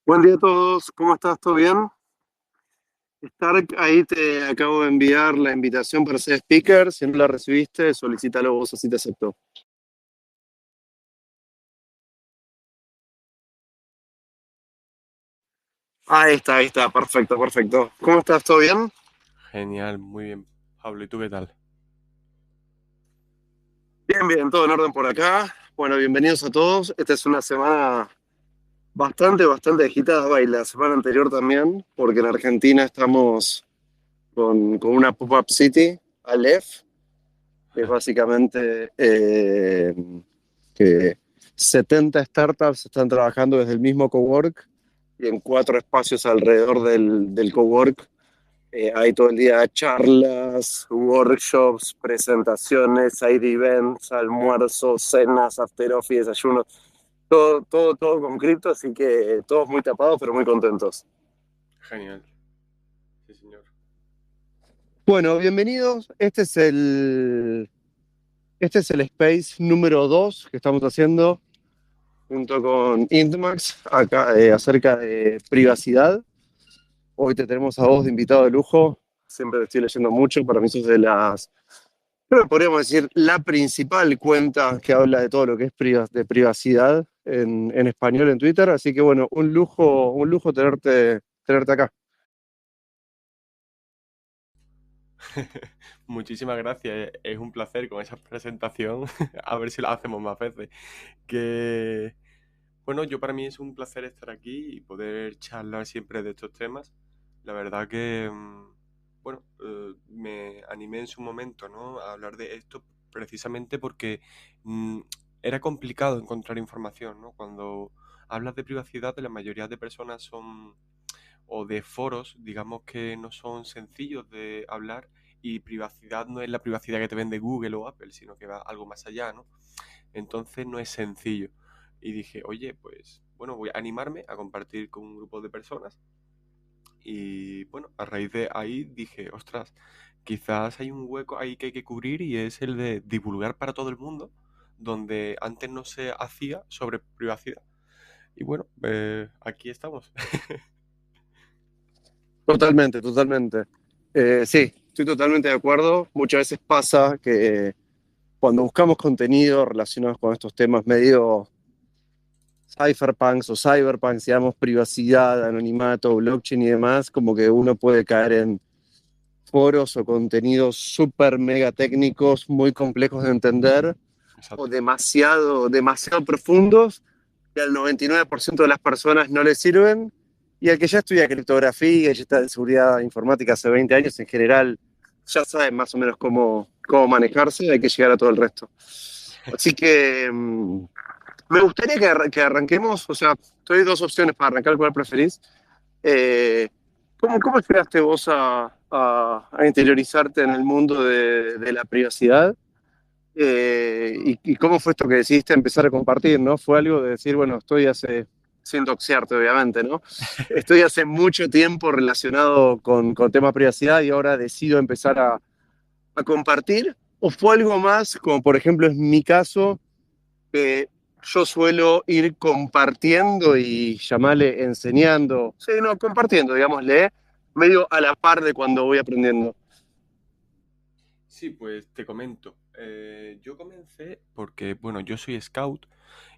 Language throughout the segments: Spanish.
Buen día a todos, ¿cómo estás? ¿Todo bien? Stark, ahí te acabo de enviar la invitación para ser speaker. Si no la recibiste, solicítalo vos, así te acepto. Ahí está, perfecto, perfecto. ¿Cómo estás? ¿Todo bien? Genial, muy bien. Pablo, ¿y tú qué tal? Bien, bien, todo en orden por acá. Bueno, bienvenidos a todos. Esta es una semana bastante agitada, y la semana anterior también, porque en Argentina estamos con una pop-up city, Aleph, que es básicamente que 70 startups están trabajando desde el mismo cowork y en cuatro espacios alrededor del cowork. Hay todo el día charlas, workshops, presentaciones, side events, almuerzos, cenas, after office, desayunos, todo con cripto, así que todos muy tapados pero muy contentos. Genial, sí, señor. Bueno, bienvenidos. Este es el space número 2 que estamos haciendo junto con Intmax, acá acerca de privacidad. Hoy te tenemos a vos de invitado de lujo. Siempre te estoy leyendo mucho. Para mí sos creo que podríamos decir, la principal cuenta que habla de todo lo que es de privacidad en español en Twitter. Así que bueno, un lujo tenerte acá. Muchísimas gracias, es un placer con esa presentación. A ver si la hacemos más veces. Que, bueno, yo para mí es un placer estar aquí y poder charlar siempre de estos temas. La verdad que, bueno, me animé en su momento, ¿no? A hablar de esto precisamente porque mm, era complicado encontrar información, ¿no? Cuando hablas de privacidad, la mayoría de personas son o de foros, digamos que no son sencillos de hablar y privacidad no es la privacidad que te vende Google o Apple, sino que va algo más allá, ¿no? Entonces no es sencillo. Y dije, oye, pues bueno, voy a animarme a compartir con un grupo de personas. Y bueno, a raíz de ahí dije, ostras, quizás hay un hueco ahí que hay que cubrir y es el de divulgar para todo el mundo, donde antes no se hacía sobre privacidad. Y bueno, aquí estamos. Totalmente, totalmente. Sí, estoy totalmente de acuerdo. Muchas veces pasa que cuando buscamos contenido relacionado con estos temas medio cypherpunks o cyberpunks, digamos, privacidad, anonimato, blockchain y demás, como que uno puede caer en foros o contenidos súper mega técnicos, muy complejos de entender o Exacto. demasiado profundos que al 99% de las personas no les sirven y al que ya estudia criptografía y ya está en seguridad informática hace 20 años en general, ya sabe más o menos cómo manejarse, hay que llegar a todo el resto. Así que me gustaría que arranquemos, o sea, te doy dos opciones para arrancar, ¿cuál preferís? Eh, ¿cómo llegaste vos a interiorizarte en el mundo de la privacidad? Y cómo fue esto que decidiste empezar a compartir, ¿no? Fue algo de decir, bueno, sin doxearte, obviamente, ¿no? Estoy hace mucho tiempo relacionado con tema privacidad y ahora decido empezar a compartir. ¿O fue algo más, como por ejemplo es mi caso, que yo suelo ir compartiendo y llamarle enseñando, sí, no, compartiendo, digámosle, medio a la par de cuando voy aprendiendo? Sí, pues te comento. Yo comencé porque, bueno, yo soy scout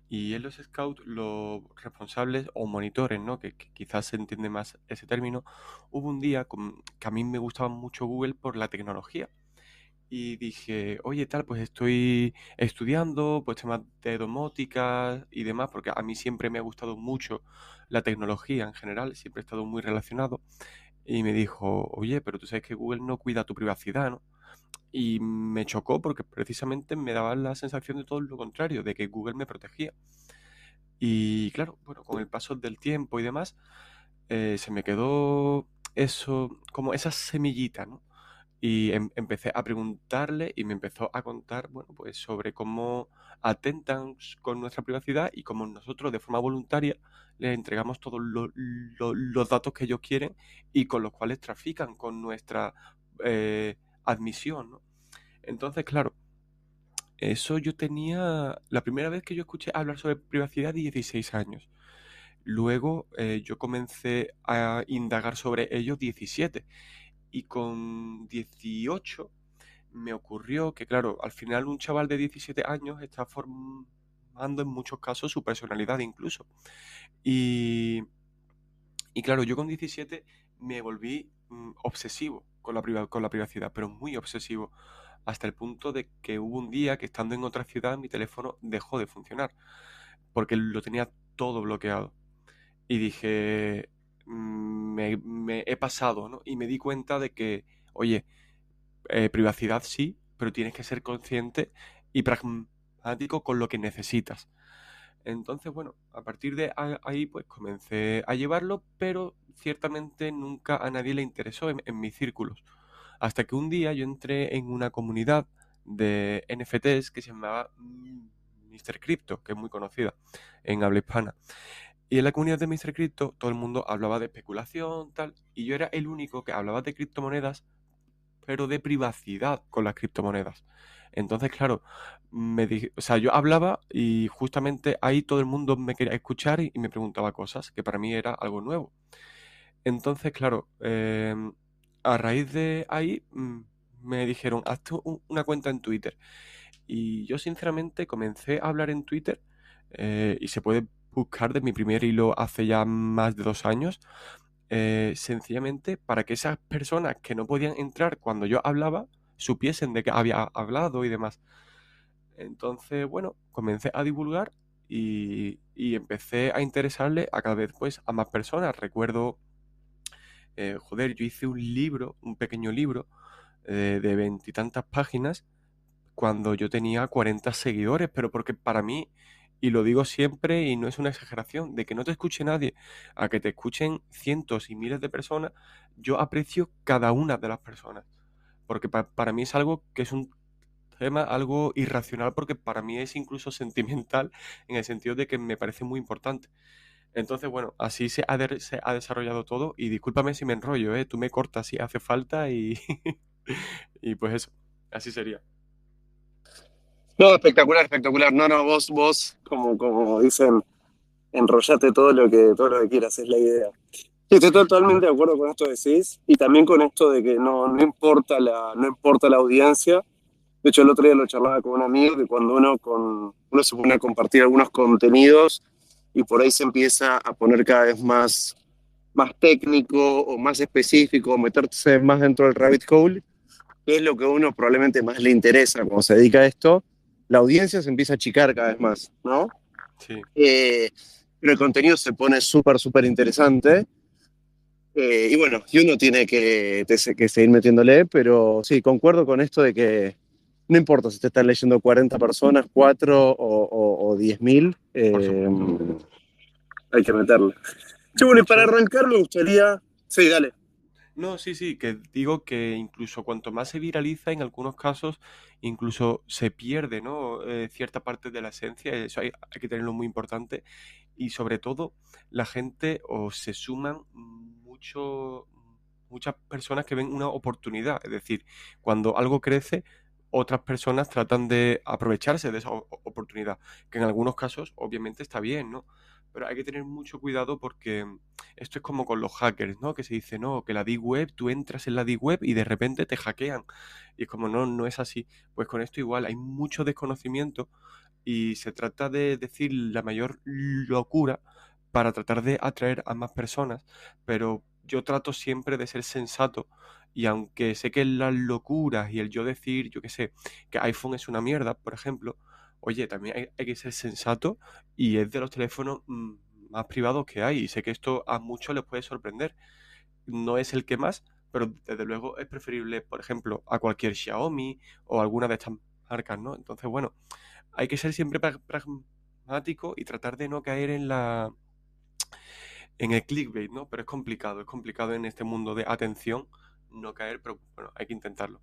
y en los scouts los responsables o monitores, ¿no? Que quizás se entiende más ese término. Hubo un día que a mí me gustaba mucho Google por la tecnología y dije, oye, tal, pues estoy estudiando pues temas de domótica y demás porque a mí siempre me ha gustado mucho la tecnología en general, siempre he estado muy relacionado y me dijo, oye, pero tú sabes que Google no cuida tu privacidad, ¿no? Y me chocó porque precisamente me daba la sensación de todo lo contrario, de que Google me protegía. Y claro, bueno, con el paso del tiempo y demás, se me quedó eso, como esa semillita, ¿no? Y empecé a preguntarle y me empezó a contar, bueno, pues sobre cómo atentan con nuestra privacidad y cómo nosotros de forma voluntaria les entregamos todos los datos que ellos quieren y con los cuales trafican con nuestra admisión, ¿no? Entonces, claro, eso yo tenía la primera vez que yo escuché hablar sobre privacidad 16 años. Luego yo comencé a indagar sobre ellos 17 y con 18 me ocurrió que, claro, al final un chaval de 17 años está formando en muchos casos su personalidad incluso. Y, y claro, yo con 17 me volví obsesivo con con la privacidad, pero muy obsesivo, hasta el punto de que hubo un día que estando en otra ciudad mi teléfono dejó de funcionar, porque lo tenía todo bloqueado. Y dije, me he pasado, ¿no? Y me di cuenta de que, oye, privacidad sí, pero tienes que ser consciente y pragmático con lo que necesitas. Entonces, bueno, a partir de ahí pues comencé a llevarlo, pero ciertamente nunca a nadie le interesó en mis círculos. Hasta que un día yo entré en una comunidad de NFTs que se llamaba Mr. Crypto, que es muy conocida en habla hispana. Y en la comunidad de Mr. Crypto todo el mundo hablaba de especulación, tal, y yo era el único que hablaba de criptomonedas, pero de privacidad con las criptomonedas. Entonces, claro, o sea, yo hablaba y justamente ahí todo el mundo me quería escuchar y me preguntaba cosas, que para mí era algo nuevo. Entonces, claro, a raíz de ahí me dijeron, hazte una cuenta en Twitter. Y yo sinceramente comencé a hablar en Twitter y se puede buscar de mi primer hilo hace ya más de 2 años, sencillamente para que esas personas que no podían entrar cuando yo hablaba supiesen de que había hablado y demás. Entonces, bueno, comencé a divulgar y empecé a interesarle a cada vez pues a más personas. Recuerdo, joder, yo hice un libro, un pequeño libro de 20 y tantas páginas cuando yo tenía 40 seguidores, pero porque para mí, y lo digo siempre y no es una exageración, de que no te escuche nadie, a que te escuchen cientos y miles de personas, yo aprecio cada una de las personas, porque para mí es algo que es un tema algo irracional, porque para mí es incluso sentimental en el sentido de que me parece muy importante. Entonces, bueno, así se ha desarrollado todo y discúlpame si me enrollo, ¿eh? Tú me cortas si hace falta y, y pues eso, así sería. No, espectacular, espectacular. No, no, vos, como dicen, enrollate todo lo que quieras, es la idea. Sí, estoy totalmente de acuerdo con esto que decís y también con esto de que no importa no importa la audiencia. De hecho, el otro día lo charlaba con un amigo que cuando uno se pone a compartir algunos contenidos y por ahí se empieza a poner cada vez más técnico o más específico, o meterse más dentro del rabbit hole, que es lo que a uno probablemente más le interesa cuando se dedica a esto, la audiencia se empieza a achicar cada vez más, ¿no? Sí. Eh, pero el contenido se pone súper, súper interesante. Y bueno, y uno tiene que seguir metiéndole, pero sí, concuerdo con esto de que no importa si te están leyendo 40 personas, 4 o 10.000, Por supuesto. hay que meterle. Sí, De bueno, y para hecho, arrancar me gustaría... Sí, dale. no, sí, sí, que digo que incluso cuanto más se viraliza, en algunos casos, incluso se pierde, ¿no? Cierta parte de la esencia, eso hay que tenerlo muy importante. Y sobre todo, la gente o se suman muchas personas que ven una oportunidad. Es decir, cuando algo crece, otras personas tratan de aprovecharse de esa oportunidad, que en algunos casos obviamente está bien, ¿no? Pero hay que tener mucho cuidado porque esto es como con los hackers, ¿no? Que se dice, no, que la Deep Web, tú entras en la Deep Web y de repente te hackean. Y es como, no, no es así. Pues con esto igual, hay mucho desconocimiento y se trata de decir la mayor locura para tratar de atraer a más personas, pero yo trato siempre de ser sensato y aunque sé que las locuras y el yo decir, yo qué sé, que iPhone es una mierda, por ejemplo, oye, también hay que ser sensato y es de los teléfonos más privados que hay y sé que esto a muchos les puede sorprender. No es el que más, pero desde luego es preferible, por ejemplo, a cualquier Xiaomi o alguna de estas marcas, ¿no? Entonces, bueno, hay que ser siempre pragmático y tratar de no caer en el clickbait, ¿no? Pero es complicado en este mundo de atención no caer, pero bueno, hay que intentarlo.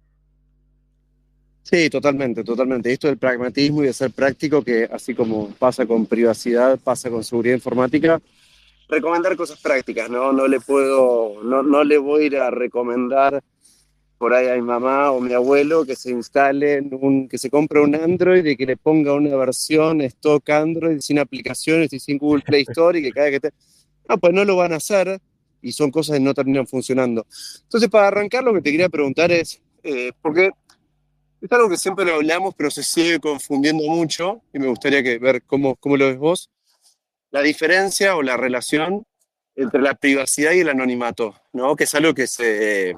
Sí, totalmente, totalmente. Esto del pragmatismo y de ser práctico, que así como pasa con privacidad, pasa con seguridad informática, recomendar cosas prácticas, ¿no? No le voy a ir a recomendar por ahí a mi mamá o mi abuelo que se instalen que se compre un Android y que le ponga una versión stock Android sin aplicaciones y sin Google Play Store y que cada que te... Ah, pues no lo van a hacer y son cosas que no terminan funcionando. Entonces, para arrancar, lo que te quería preguntar es, porque es algo que siempre lo hablamos, pero se sigue confundiendo mucho y me gustaría ver cómo lo ves vos, la diferencia o la relación entre la privacidad y el anonimato, ¿no? Que es algo que se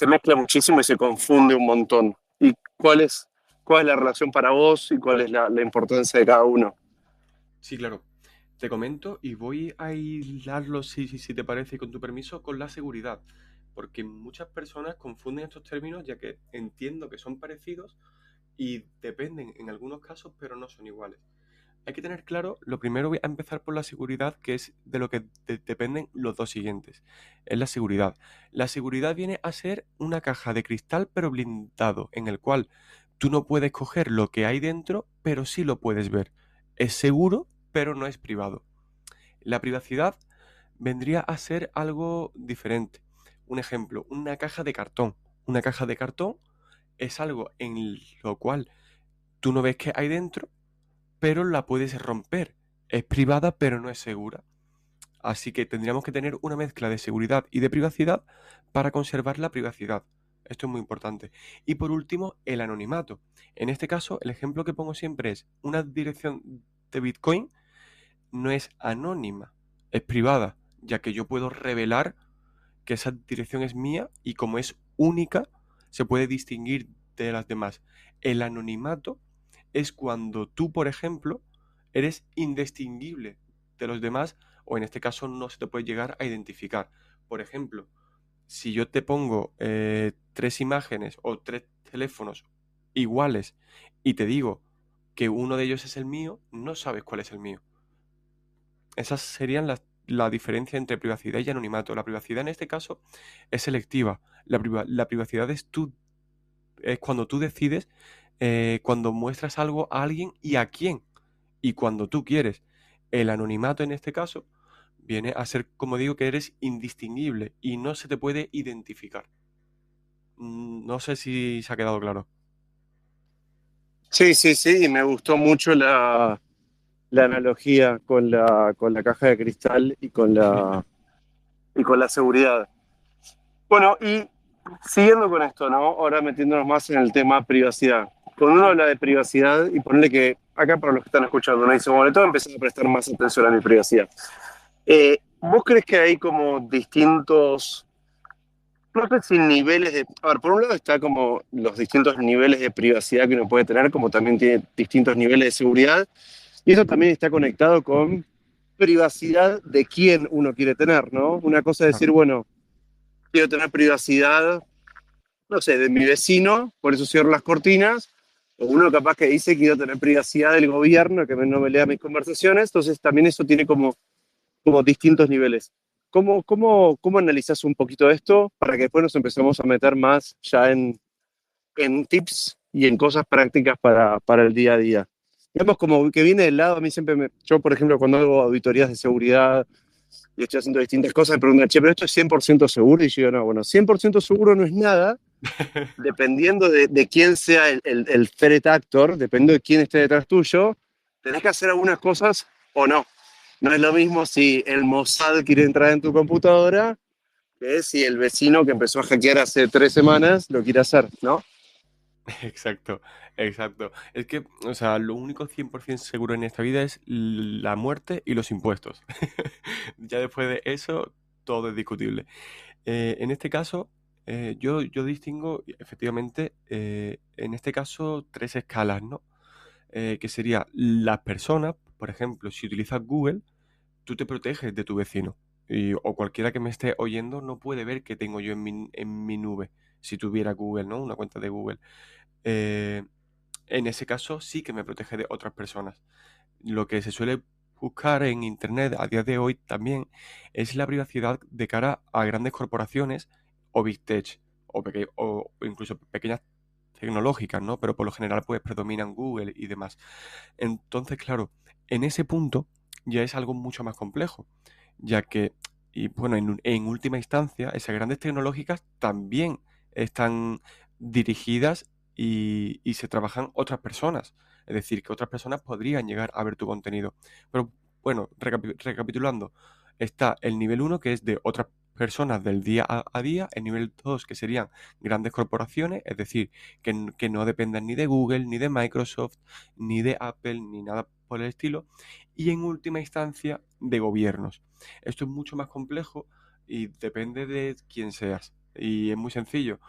mezcla muchísimo y se confunde un montón. ¿Y cuál es la relación para vos y cuál es la importancia de cada uno? Sí, claro. Te comento y voy a hilarlo, si te parece, con tu permiso, con la seguridad. Porque muchas personas confunden estos términos ya que entiendo que son parecidos y dependen en algunos casos, pero no son iguales. Hay que tener claro, lo primero voy a empezar por la seguridad, que es de lo que dependen los dos siguientes. Es la seguridad. La seguridad viene a ser una caja de cristal pero blindado, en el cual tú no puedes coger lo que hay dentro, pero sí lo puedes ver. Es seguro, pero no es privado. La privacidad vendría a ser algo diferente. Un ejemplo, una caja de cartón. Una caja de cartón es algo en lo cual tú no ves qué hay dentro, pero la puedes romper. Es privada, pero no es segura. Así que tendríamos que tener una mezcla de seguridad y de privacidad para conservar la privacidad. Esto es muy importante. Y por último, el anonimato. En este caso, el ejemplo que pongo siempre es una dirección de Bitcoin no es anónima, es privada, ya que yo puedo revelar que esa dirección es mía y como es única, se puede distinguir de las demás. El anonimato es cuando tú, por ejemplo, eres indistinguible de los demás o en este caso no se te puede llegar a identificar. Por ejemplo, si yo te pongo tres imágenes o tres teléfonos iguales y te digo que uno de ellos es el mío, no sabes cuál es el mío. Esas serían la diferencia entre privacidad y anonimato. La privacidad en este caso es selectiva. La privacidad es cuando tú decides, cuando muestras algo a alguien y a quién, y cuando tú quieres. El anonimato en este caso viene a ser, como digo, que eres indistinguible y no se te puede identificar. No sé si se ha quedado claro. Sí, sí, sí, y me gustó mucho la analogía con la caja de cristal y con la seguridad. Bueno, y siguiendo con esto, ¿no? Ahora metiéndonos más en el tema privacidad. Cuando uno Sí. habla de privacidad, y ponerle que acá para los que están escuchando, ¿no? Dice, bueno, le tengo que empezar a prestar más atención a mi privacidad. ¿Vos crees que hay como distintos, no sé si niveles de... A ver, por un lado está como los distintos niveles de privacidad que uno puede tener, como también tiene distintos niveles de seguridad, y eso también está conectado con privacidad de quién uno quiere tener, ¿no? Una cosa es decir, Claro. bueno, quiero tener privacidad, no sé, de mi vecino, por eso cierro las cortinas, o uno capaz que dice quiero tener privacidad del gobierno, que no me lea mis conversaciones, entonces también eso tiene como distintos niveles. ¿Cómo analizás un poquito esto para que después nos empecemos a meter más ya en tips y en cosas prácticas para el día a día? Digamos, como que viene del lado, a mí siempre yo, por ejemplo, cuando hago auditorías de seguridad y estoy haciendo distintas cosas, me preguntan, che, pero esto es 100% seguro, y yo digo, no, bueno, 100% seguro no es nada, dependiendo de quién sea el threat actor, dependiendo de quién esté detrás tuyo, tenés que hacer algunas cosas o no. No es lo mismo si el Mossad quiere entrar en tu computadora que si el vecino que empezó a hackear hace 3 semanas lo quiere hacer, ¿no? Exacto, exacto. Es que, o sea, lo único 100% seguro en esta vida es la muerte y los impuestos. Ya después de eso, todo es discutible. En este caso, yo distingo efectivamente, en este caso, tres escalas, ¿no? Que sería las personas, por ejemplo, si utilizas Google, tú te proteges de tu vecino. O cualquiera que me esté oyendo no puede ver qué tengo yo en mi nube, si tuviera Google, ¿no? Una cuenta de Google. Eh, en ese caso sí que me protege de otras personas. Lo que se suele buscar en Internet a día de hoy también es la privacidad de cara a grandes corporaciones o Big Tech o incluso pequeñas tecnológicas, ¿no? Pero por lo general pues predominan Google y demás. Entonces, claro, en ese punto ya es algo mucho más complejo, ya que, y bueno, en última instancia, esas grandes tecnológicas también están dirigidas y se trabajan otras personas. Es decir, que otras personas podrían llegar a ver tu contenido. Pero bueno, recapitulando, Está el nivel uno que es de otras personas del día a día, el nivel 2 que serían grandes corporaciones, es decir, que no dependan ni de Google, ni de Microsoft, ni de Apple, ni nada por el estilo, y en última instancia de gobiernos. Esto es mucho más complejo y depende de quién seas. Y es muy sencillo.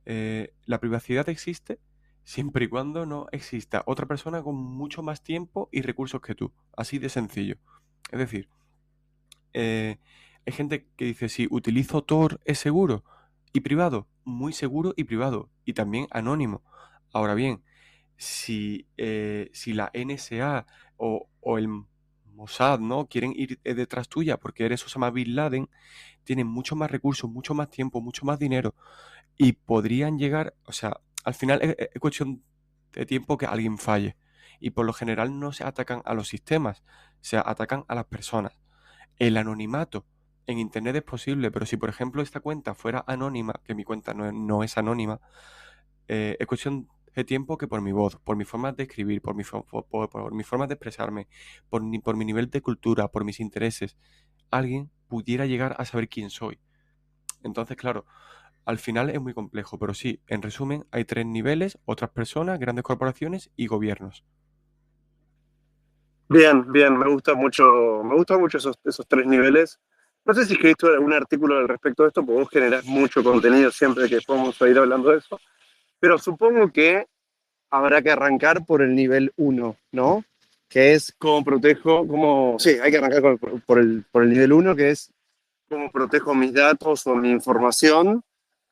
La privacidad existe siempre y cuando no exista otra persona con mucho más tiempo y recursos que tú. Así de sencillo. Es decir, eh, hay gente que dice, si utilizo Tor es seguro y privado, muy seguro y privado, y también anónimo. Ahora bien, si la NSA o el Mossad, ¿no? quieren ir detrás tuya porque eres Osama Bin Laden, tienen mucho más recursos, mucho más tiempo, mucho más dinero y podrían llegar, o sea, al final es cuestión de tiempo que alguien falle. Y por lo general no se atacan a los sistemas, se atacan a las personas. El anonimato en Internet es posible, pero si por ejemplo esta cuenta fuera anónima, que mi cuenta no es anónima, es cuestión de tiempo que por mi voz, por mi forma de escribir, por mi forma de expresarme, por mi nivel de cultura, por mis intereses, alguien pudiera llegar a saber quién soy. Entonces, claro, al final es muy complejo, pero sí, en resumen, hay tres niveles, otras personas, grandes corporaciones y gobiernos. Bien, bien, me gustan mucho esos tres niveles. No sé si escribiste algún artículo al respecto de esto, porque vos generás mucho contenido siempre que podemos ir hablando de eso, pero supongo que habrá que arrancar por el nivel uno, ¿no? Que es cómo protejo, cómo, sí, hay que arrancar por el nivel uno, que es cómo protejo mis datos o mi información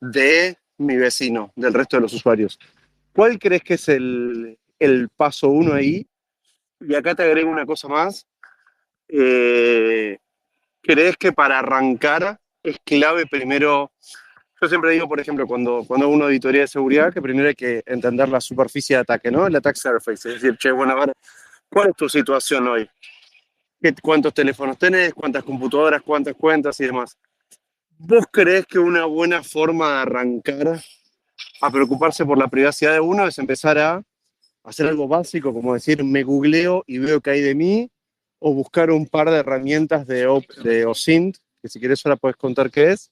de mi vecino, del resto de los usuarios. ¿Cuál crees que es el paso uno ahí? Y acá te agrego una cosa más. Eh, ¿Crees que para arrancar es clave primero? Yo siempre digo, por ejemplo, cuando hago una auditoría de seguridad, que primero hay que entender la superficie de ataque, ¿no? El attack surface. Es decir, che, bueno, a ver, ¿cuál es tu situación hoy? ¿Cuántos teléfonos tenés? ¿Cuántas computadoras? ¿Cuántas cuentas y demás? ¿Vos creés que una buena forma de arrancar a preocuparse por la privacidad de uno es empezar a hacer algo básico, como decir, me googleo y veo qué hay de mí, o buscar un par de herramientas de OSINT, que si querés ahora puedes contar qué es,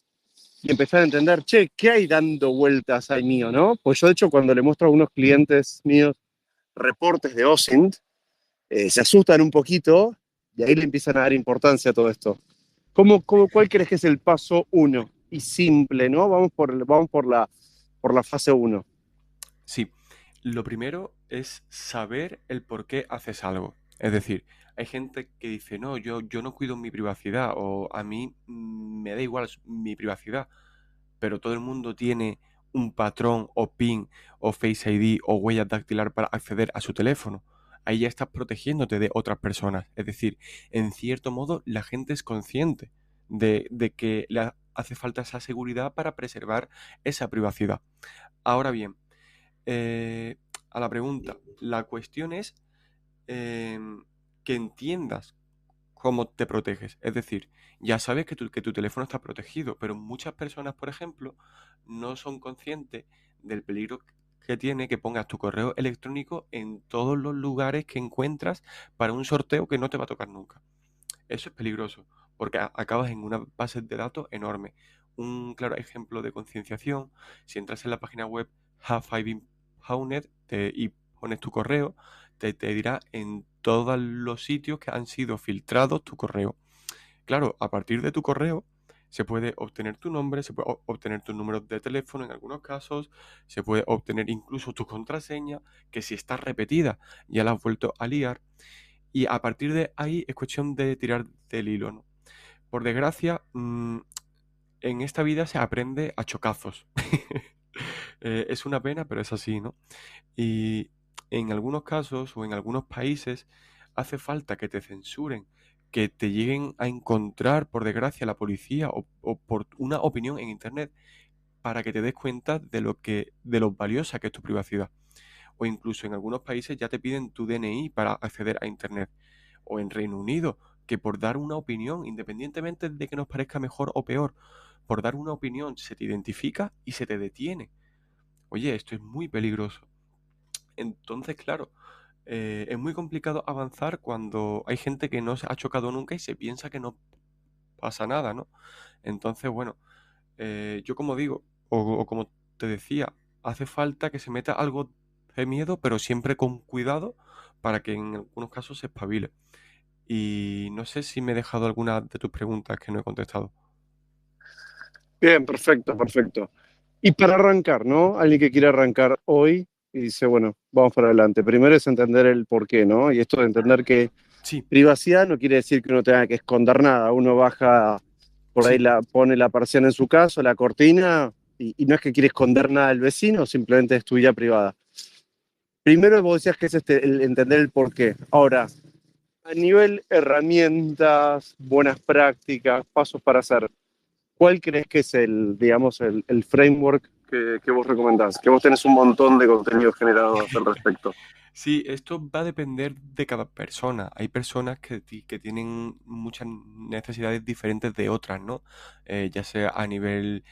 y empezar a entender, che, ¿qué hay dando vueltas ahí mío, no? Pues yo, de hecho, cuando le muestro a algunos clientes míos reportes de OSINT, se asustan un poquito y ahí le empiezan a dar importancia a todo esto. ¿Cuál crees que es el paso uno? Y simple, ¿no? Vamos por la fase uno. Sí, lo primero es saber el por qué haces algo. Es decir, hay gente que dice, no, yo no cuido mi privacidad o a mí me da igual mi privacidad, pero todo el mundo tiene un patrón o PIN o Face ID o huella dactilar para acceder a su teléfono. Ahí ya estás protegiéndote de otras personas. Es decir, en cierto modo la gente es consciente de que le hace falta esa seguridad para preservar esa privacidad. Ahora bien, eh, a la pregunta, la cuestión es que entiendas cómo te proteges. Es decir, ya sabes que tu teléfono está protegido, pero muchas personas, por ejemplo, no son conscientes del peligro que tiene que pongas tu correo electrónico en todos los lugares que encuentras para un sorteo que no te va a tocar nunca. Eso es peligroso, porque acabas en una base de datos enorme. Un claro ejemplo de concienciación, si entras en la página web Have I Been Pwned y pones tu correo, te dirá en todos los sitios que han sido filtrados tu correo. Claro, a partir de tu correo se puede obtener tu nombre, se puede obtener tu número de teléfono en algunos casos, se puede obtener incluso tu contraseña, que si está repetida ya la has vuelto a liar. Y a partir de ahí es cuestión de tirar del hilo, ¿no? Por desgracia, en esta vida se aprende a chocazos. Es una pena, pero es así, ¿no? Y en algunos casos o en algunos países hace falta que te censuren, que te lleguen a encontrar, por desgracia, la policía o por una opinión en Internet para que te des cuenta de lo valiosa que es tu privacidad. O incluso en algunos países ya te piden tu DNI para acceder a Internet. O en Reino Unido, que por dar una opinión, independientemente de que nos parezca mejor o peor, por dar una opinión se te identifica y se te detiene. Oye, esto es muy peligroso. Entonces, claro, es muy complicado avanzar cuando hay gente que no se ha chocado nunca y se piensa que no pasa nada, ¿no? Entonces, bueno, yo como digo, o como te decía, hace falta que se meta algo de miedo, pero siempre con cuidado para que en algunos casos se espabile. Y no sé si me he dejado alguna de tus preguntas que no he contestado. Bien, perfecto, perfecto. Y para arrancar, ¿no? Alguien que quiere arrancar hoy y dice, bueno, vamos para adelante. Primero es entender el por qué, ¿no? Y esto de entender que Sí, privacidad no quiere decir que uno tenga que esconder nada. Uno baja, por ahí sí, pone la persiana en su caso, la cortina, y no es que quiere esconder nada del vecino, simplemente es tu vida privada. Primero vos decías que es el entender el por qué. Ahora, a nivel herramientas, buenas prácticas, pasos para hacer, ¿cuál crees que es el, digamos, el framework que vos recomendás? Que vos tenés un montón de contenidos generados al respecto. sí, esto va a depender de cada persona. Hay personas que tienen muchas necesidades diferentes de otras, ¿no? Ya sea a nivel,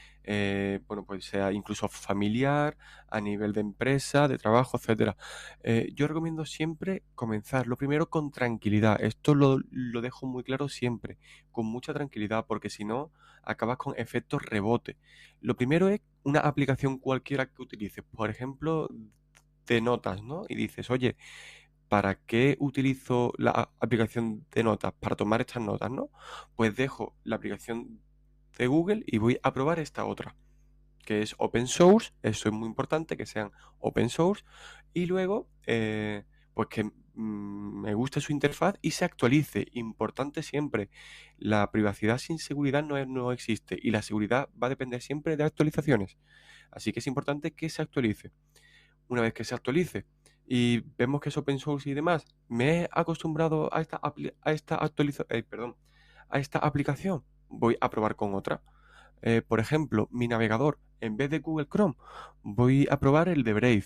bueno, pues sea incluso familiar, a nivel de empresa, de trabajo, etcétera. Yo recomiendo siempre comenzar, lo primero con tranquilidad. Esto lo dejo muy claro siempre, con mucha tranquilidad, porque si no, acabas con efectos rebote. Lo primero es una aplicación cualquiera que utilices. Por ejemplo, de notas, ¿no? Y dices, oye, ¿para qué utilizo la aplicación de notas? Para tomar estas notas, ¿no? Pues dejo la aplicación de Google y voy a probar esta otra, que es open source. Eso es muy importante, que sean open source. Y luego, pues que me guste su interfaz y se actualice. Importante siempre. La privacidad sin seguridad no existe y la seguridad va a depender siempre de actualizaciones. Así que es importante que se actualice. Una vez que se actualice y vemos que es open source y demás, me he acostumbrado a perdón, a esta aplicación, voy a probar con otra. Por ejemplo, mi navegador, en vez de Google Chrome, voy a probar el de Brave.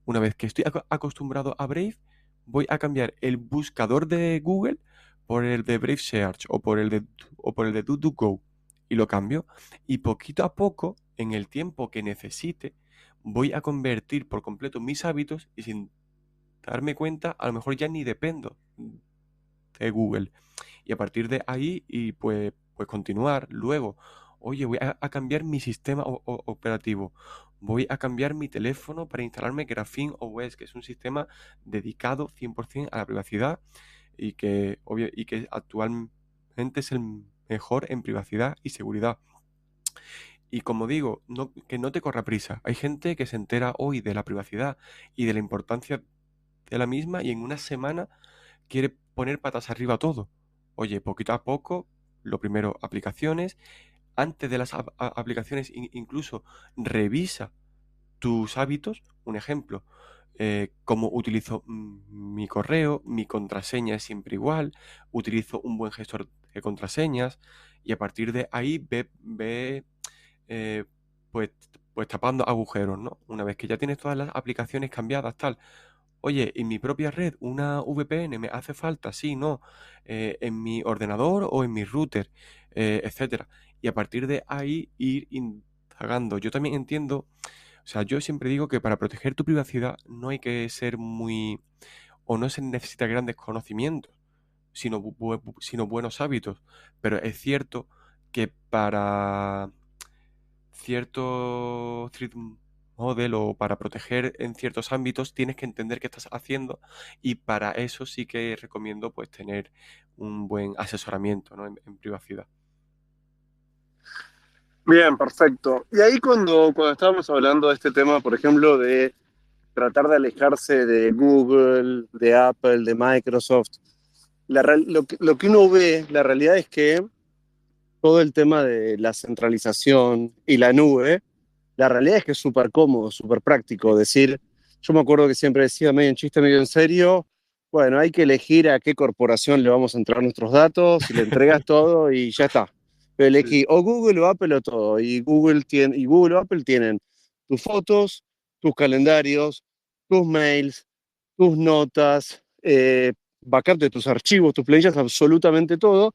Una vez que estoy acostumbrado a Brave, voy a cambiar el buscador de Google por el de Brave Search o por el de DuckDuckGo y lo cambio. Y poquito a poco, en el tiempo que necesite, voy a convertir por completo mis hábitos y sin darme cuenta, a lo mejor ya ni dependo de Google. Y a partir de ahí, y pues continuar luego. Oye, voy a cambiar mi sistema operativo. Voy a cambiar mi teléfono para instalarme Graphene OS, que es un sistema dedicado 100% a la privacidad y que actualmente es el mejor en privacidad y seguridad. Y como digo, que no te corra prisa. Hay gente que se entera hoy de la privacidad y de la importancia de la misma y en una semana quiere poner patas arriba todo. Oye, poquito a poco, lo primero, aplicaciones. Antes de las aplicaciones, incluso revisa tus hábitos. Un ejemplo, cómo utilizo mi correo, mi contraseña es siempre igual, utilizo un buen gestor de contraseñas y a partir de ahí ve eh, pues, pues tapando agujeros, ¿no? Una vez que ya tienes todas las aplicaciones cambiadas, tal. Oye, en mi propia red, una VPN me hace falta, sí, no, en mi ordenador o en mi router, etcétera. Y a partir de ahí ir indagando. Yo también entiendo, o sea, yo siempre digo que para proteger tu privacidad no hay que ser muy, o no se necesita grandes conocimientos, sino buenos hábitos. Pero es cierto que para cierto threat model o para proteger en ciertos ámbitos tienes que entender qué estás haciendo y para eso sí que recomiendo pues tener un buen asesoramiento, ¿no? En privacidad. Bien, perfecto. Y ahí cuando estábamos hablando de este tema, por ejemplo, de tratar de alejarse de Google, de Apple, de Microsoft, lo que uno ve, la realidad es que todo el tema de la centralización y la nube, la realidad es que es súper cómodo, súper práctico. Decir, yo me acuerdo que siempre decía medio en chiste, medio en serio, bueno, hay que elegir a qué corporación le vamos a entregar nuestros datos, y le entregas todo y ya está. Pero Sí, elegí o Google o Apple o todo. Y Google o Apple tienen tus fotos, tus calendarios, tus mails, tus notas, backup de tus archivos, tus planillas, absolutamente todo.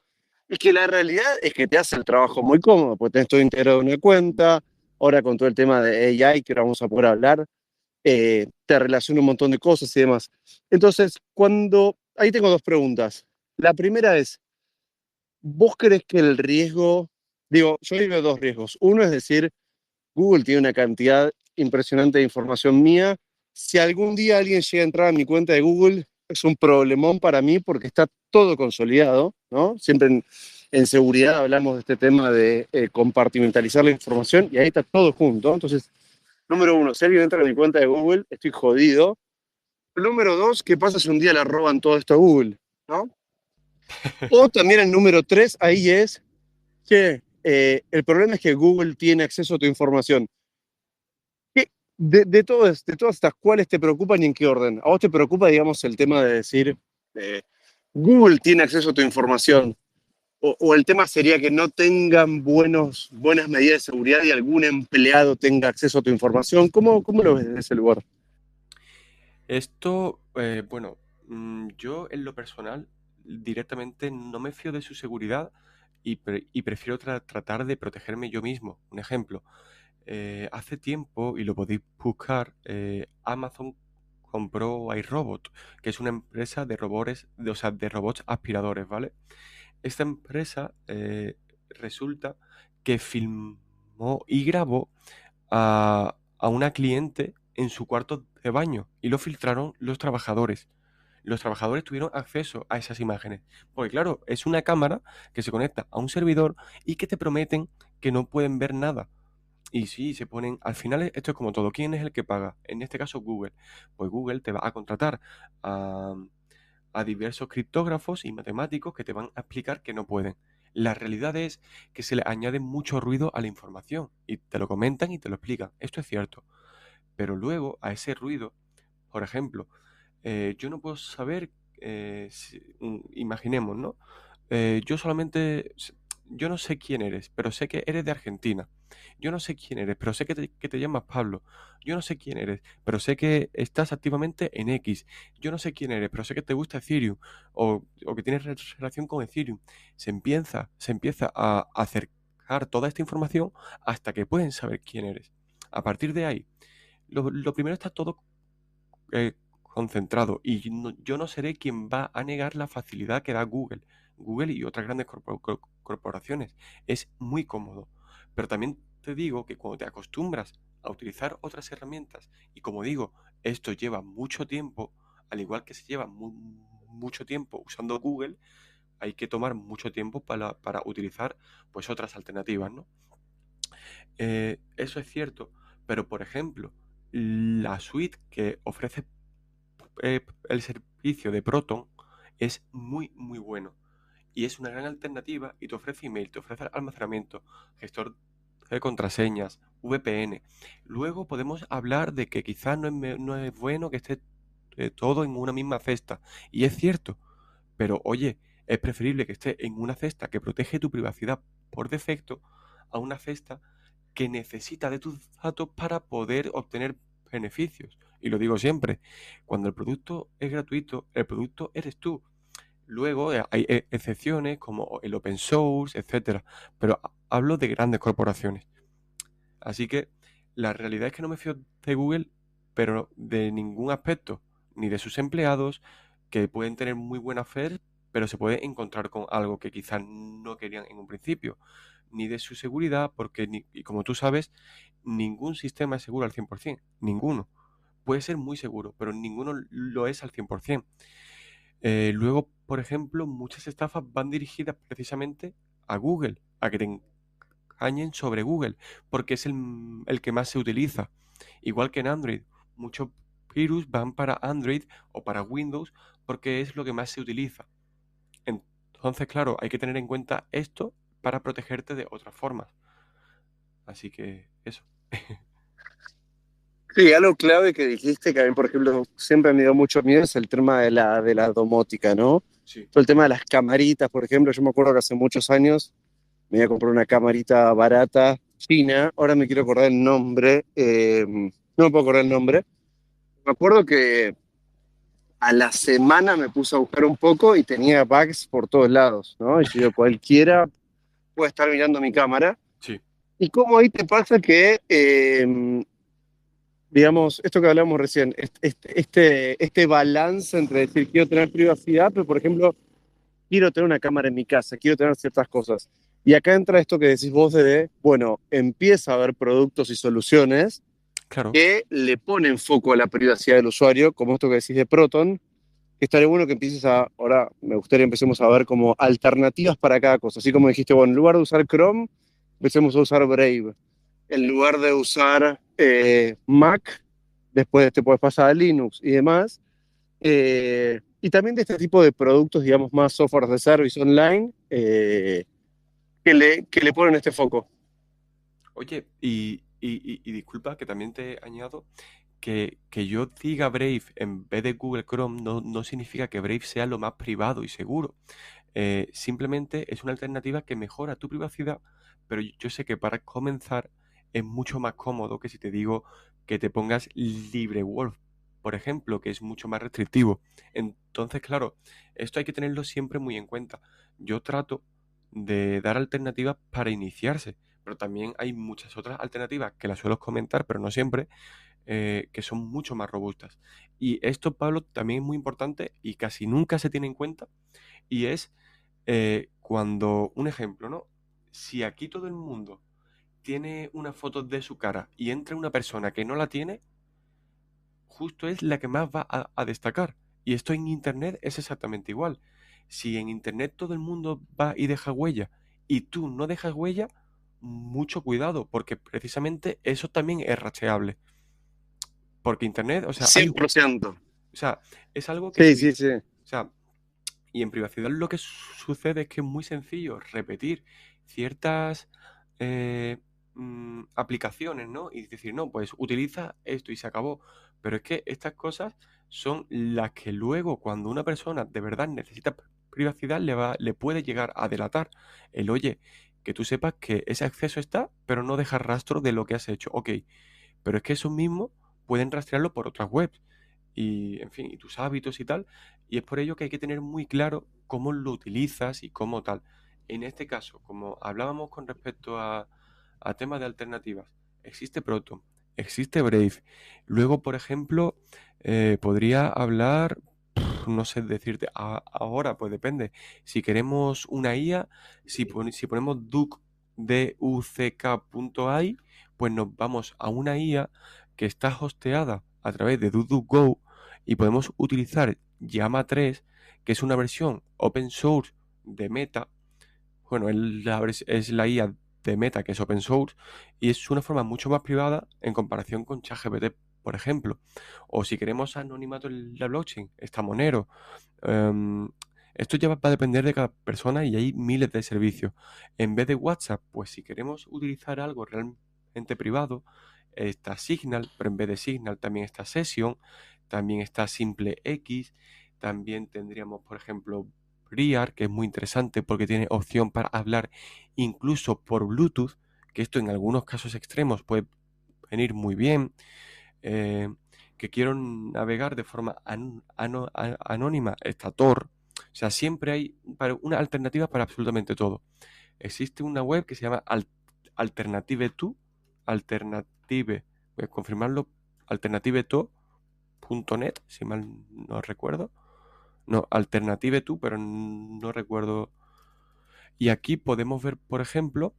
Y que la realidad es que te hace el trabajo muy cómodo, porque tenés todo integrado en una cuenta. Ahora con todo el tema de AI, que ahora vamos a poder hablar, te relaciona un montón de cosas y demás. Entonces, ahí tengo dos preguntas. La primera es, ¿Vos crees que el riesgo, digo, yo ahí veo dos riesgos? Uno es decir, Google tiene una cantidad impresionante de información mía. Si algún día alguien llega a entrar a mi cuenta de Google, es un problemón para mí porque está todo consolidado, ¿no? Siempre en seguridad hablamos de este tema de compartimentalizar la información y ahí está todo junto. Entonces, número uno, si alguien entra a mi cuenta de Google, estoy jodido. Número dos, ¿qué pasa si un día le roban todo esto a Google? ¿No? O también el número tres, ahí es que el problema es que Google tiene acceso a tu información. De todas estas, ¿cuáles te preocupan y en qué orden? ¿A vos te preocupa, digamos, el tema de decir, eh, Google tiene acceso a tu información? O el tema sería que no tengan buenas medidas de seguridad y algún empleado tenga acceso a tu información. ¿Cómo lo ves desde ese lugar? Esto, bueno, yo en lo personal directamente no me fío de su seguridad y prefiero tratar de protegerme yo mismo. Un ejemplo, hace tiempo, y lo podéis buscar, Amazon compró iRobot, que es una empresa de robots, o sea, de robots aspiradores, ¿vale? Esta empresa resulta que filmó y grabó a una cliente en su cuarto de baño y lo filtraron los trabajadores. Los trabajadores tuvieron acceso a esas imágenes. Porque claro, es una cámara que se conecta a un servidor y que te prometen que no pueden ver nada. Y sí, se ponen, al final esto es como todo, ¿quién es el que paga? En este caso Google. Pues Google te va a contratar a, a diversos criptógrafos y matemáticos que te van a explicar que no pueden. La realidad es que se le añade mucho ruido a la información y te lo comentan y te lo explican. Esto es cierto. Pero luego a ese ruido, por ejemplo, yo no puedo saber, imaginemos, ¿no? Yo solamente, yo no sé quién eres, pero sé que eres de Argentina. Yo no sé quién eres, pero sé que te llamas Pablo. Yo no sé quién eres, pero sé que estás activamente en X. Yo no sé quién eres, pero sé que te gusta Ethereum o que tienes relación con Ethereum. Se empieza a acercar toda esta información hasta que pueden saber quién eres. A partir de ahí, lo primero está todo concentrado y yo no seré quien va a negar la facilidad que da Google. Google y otras grandes corporaciones. Es muy cómodo. Pero también te digo que cuando te acostumbras a utilizar otras herramientas, y como digo, esto lleva mucho tiempo, al igual que se lleva mucho tiempo usando Google, hay que tomar mucho tiempo para utilizar pues otras alternativas, ¿no? Eso es cierto, pero por ejemplo, la suite que ofrece el servicio de Proton es muy, muy bueno. Y es una gran alternativa y te ofrece email, te ofrece almacenamiento, gestor de contraseñas, VPN. Luego podemos hablar de que quizás no es bueno que esté todo en una misma cesta. Y es cierto, pero oye, es preferible que esté en una cesta que protege tu privacidad por defecto a una cesta que necesita de tus datos para poder obtener beneficios. Y lo digo siempre, cuando el producto es gratuito, el producto eres tú. Luego hay excepciones como el open source, etcétera, pero hablo de grandes corporaciones. Así que la realidad es que no me fío de Google, pero de ningún aspecto, ni de sus empleados, que pueden tener muy buena fe, pero se puede encontrar con algo que quizás no querían en un principio, ni de su seguridad, porque, y como tú sabes, ningún sistema es seguro al 100%, ninguno. Puede ser muy seguro, pero ninguno lo es al 100%. Luego, por ejemplo, muchas estafas van dirigidas precisamente a Google, a que te engañen sobre Google, porque es el que más se utiliza. Igual que en Android, muchos virus van para Android o para Windows porque es lo que más se utiliza. Entonces, claro, hay que tener en cuenta esto para protegerte de otras formas. Así que eso. Sí, algo clave que dijiste, que a mí, por ejemplo, siempre me dio mucho miedo, es el tema de la domótica, ¿no? Sí. Todo el tema de las camaritas, por ejemplo, yo me acuerdo que hace muchos años me iba a comprar una camarita barata, china, ahora me quiero acordar el nombre, no me puedo acordar el nombre. Me acuerdo que a la semana me puse a buscar un poco y tenía bugs por todos lados, ¿no? Y yo digo, cualquiera puede estar mirando mi cámara. Sí. ¿Y cómo ahí te pasa que, digamos, esto que hablamos recién, este balance entre decir quiero tener privacidad, pero por ejemplo, quiero tener una cámara en mi casa, quiero tener ciertas cosas. Y acá entra esto que decís vos de, bueno, empieza a haber productos y soluciones Claro. que le ponen foco a la privacidad del usuario, como esto que decís de Proton, que estaría bueno que empieces a, ahora me gustaría empecemos a ver como alternativas para cada cosa, así como dijiste, bueno, en lugar de usar Chrome, empecemos a usar Brave, en lugar de usar Mac, después te puedes pasar a Linux y demás, y también de este tipo de productos, digamos, más software de service online, que le ponen este foco. Oye, y disculpa que también te añado que yo diga Brave en vez de Google Chrome no significa que Brave sea lo más privado y seguro. Simplemente es una alternativa que mejora tu privacidad, pero yo sé que para comenzar es mucho más cómodo que si te digo que te pongas LibreWolf, por ejemplo, que es mucho más restrictivo. Entonces, claro, esto hay que tenerlo siempre muy en cuenta. Yo trato de dar alternativas para iniciarse, pero también hay muchas otras alternativas que las suelo comentar, pero no siempre, que son mucho más robustas. Y esto, Pablo, también es muy importante y casi nunca se tiene en cuenta, y es cuando, un ejemplo, ¿no? Si aquí todo el mundo tiene una foto de su cara y entra una persona que no la tiene, justo es la que más va a destacar. Y esto en Internet es exactamente igual. Si en Internet todo el mundo va y deja huella y tú no dejas huella, mucho cuidado, porque precisamente eso también es rastreable. Porque Internet, o sea, hay, o 100%. sea, es algo que Sí, si, sí, sí. o sea, y en privacidad lo que sucede es que es muy sencillo repetir ciertas eh, aplicaciones, ¿no? Y decir, no, pues utiliza esto y se acabó. Pero es que estas cosas son las que luego, cuando una persona de verdad necesita privacidad, le puede llegar a delatar. El, oye, que tú sepas que ese acceso está, pero no deja rastro de lo que has hecho. Ok, pero es que esos mismos pueden rastrearlo por otras webs y, en fin, y tus hábitos y tal. Y es por ello que hay que tener muy claro cómo lo utilizas y cómo tal. En este caso, como hablábamos con respecto a temas de alternativas, existe Proton, existe Brave. Luego, por ejemplo, podría hablar, no sé decirte, ahora pues depende. Si queremos una IA, si ponemos duck.ai, pues nos vamos a una IA que está hosteada a través de DuckDuckGo y podemos utilizar Llama 3, que es una versión open source de Meta. Bueno, es la IA de Meta, que es open source, y es una forma mucho más privada en comparación con ChatGPT, por ejemplo. O si queremos anonimato en la blockchain, está Monero. Em, Esto ya va a depender de cada persona y hay miles de servicios. En vez de WhatsApp, pues si queremos utilizar algo realmente privado, está Signal, pero en vez de Signal también está Session, también está SimpleX, también tendríamos, por ejemplo, Briar, que es muy interesante porque tiene opción para hablar incluso por Bluetooth, que esto en algunos casos extremos puede venir muy bien. eh, que quiero navegar de forma anónima, está Tor. O sea, siempre hay una alternativa para absolutamente todo. Existe una web que se llama Alternative2, Alternative, voy a confirmarlo, alternativeto.net, si mal no recuerdo. No, Alternative2, pero no recuerdo. Y aquí podemos ver, por ejemplo,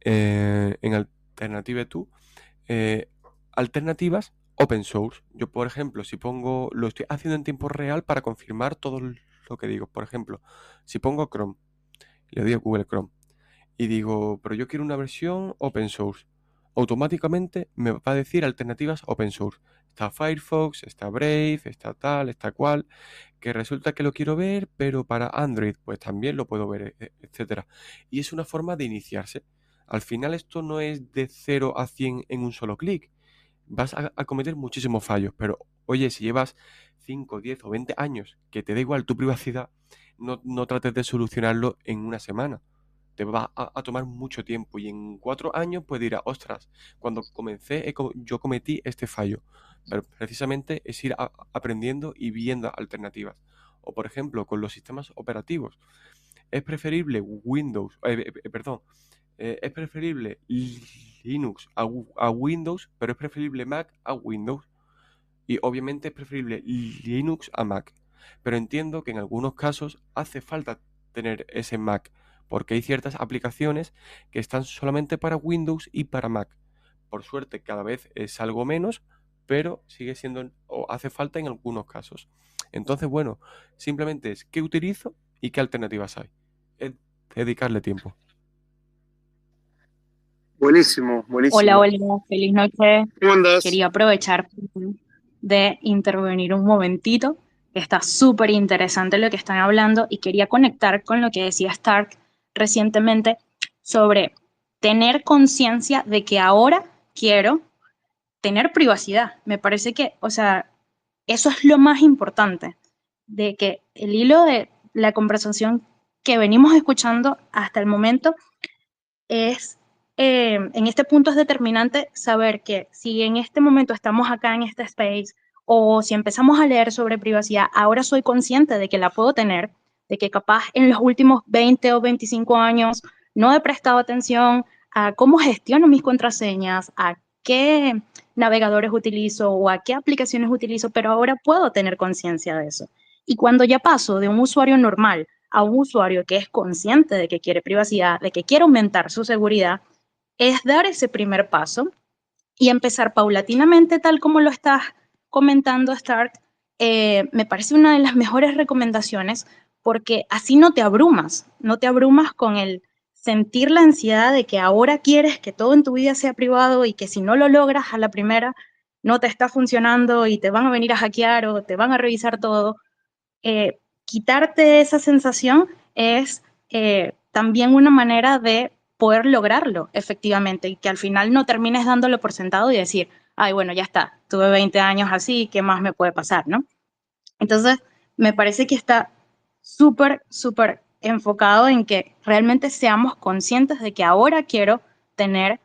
en Alternative2, eh, alternativas open source. Yo, por ejemplo, si pongo, lo estoy haciendo en tiempo real para confirmar todo lo que digo. Por ejemplo, si pongo Chrome, le doy a Google Chrome y digo, pero yo quiero una versión open source, automáticamente me va a decir alternativas open source. Está Firefox, está Brave, está tal, está cual, que resulta que lo quiero ver, pero para Android, pues también lo puedo ver, etcétera. Y es una forma de iniciarse. Al final esto no es de 0 a 100 en un solo clic. Vas a cometer muchísimos fallos, pero oye, si llevas 5, 10 o 20 años que te da igual tu privacidad, no trates de solucionarlo en una semana. Te va a tomar mucho tiempo y en 4 años pues dirás, ostras, cuando comencé yo cometí este fallo. Pero precisamente es ir aprendiendo y viendo alternativas. O por ejemplo, con los sistemas operativos. Es preferible Windows, perdón, es preferible Linux a Windows, pero es preferible Mac a Windows. Y obviamente es preferible Linux a Mac. pero entiendo que en algunos casos hace falta tener ese Mac, porque hay ciertas aplicaciones que están solamente para Windows y para Mac. Por suerte, cada vez es algo menos, pero sigue siendo o hace falta en algunos casos. Entonces, bueno, simplemente es qué utilizo y qué alternativas hay. Es dedicarle tiempo. Buenísimo, Hola, buenísimo. hola, feliz noche. ¿Cómo andás? Quería aprovechar de intervenir un momentito. Está súper interesante lo que están hablando y quería conectar con lo que decía Stark recientemente sobre tener conciencia de que ahora quiero tener privacidad. Me parece que, o sea, eso es lo más importante, de que el hilo de la conversación que venimos escuchando hasta el momento es, en este punto es determinante saber que si en este momento estamos acá en este space o si empezamos a leer sobre privacidad, ahora soy consciente de que la puedo tener, de que capaz en los últimos 20 o 25 años no he prestado atención a cómo gestiono mis contraseñas, a qué navegadores utilizo o a qué aplicaciones utilizo, pero ahora puedo tener conciencia de eso. Y cuando ya paso de un usuario normal a un usuario que es consciente de que quiere privacidad, de que quiere aumentar su seguridad, es dar ese primer paso y empezar paulatinamente, tal como lo estás comentando, Stark. Me parece una de las mejores recomendaciones porque así no te abrumas, no te abrumas con el sentir la ansiedad de que ahora quieres que todo en tu vida sea privado y que si no lo logras a la primera no te está funcionando y te van a venir a hackear o te van a revisar todo. Quitarte esa sensación es también una manera de poder lograrlo efectivamente y que al final no termines dándolo por sentado y decir, ay, bueno, ya está, tuve 20 años así, ¿qué más me puede pasar, no? Entonces, me parece que está súper, súper enfocado en que realmente seamos conscientes de que ahora quiero tener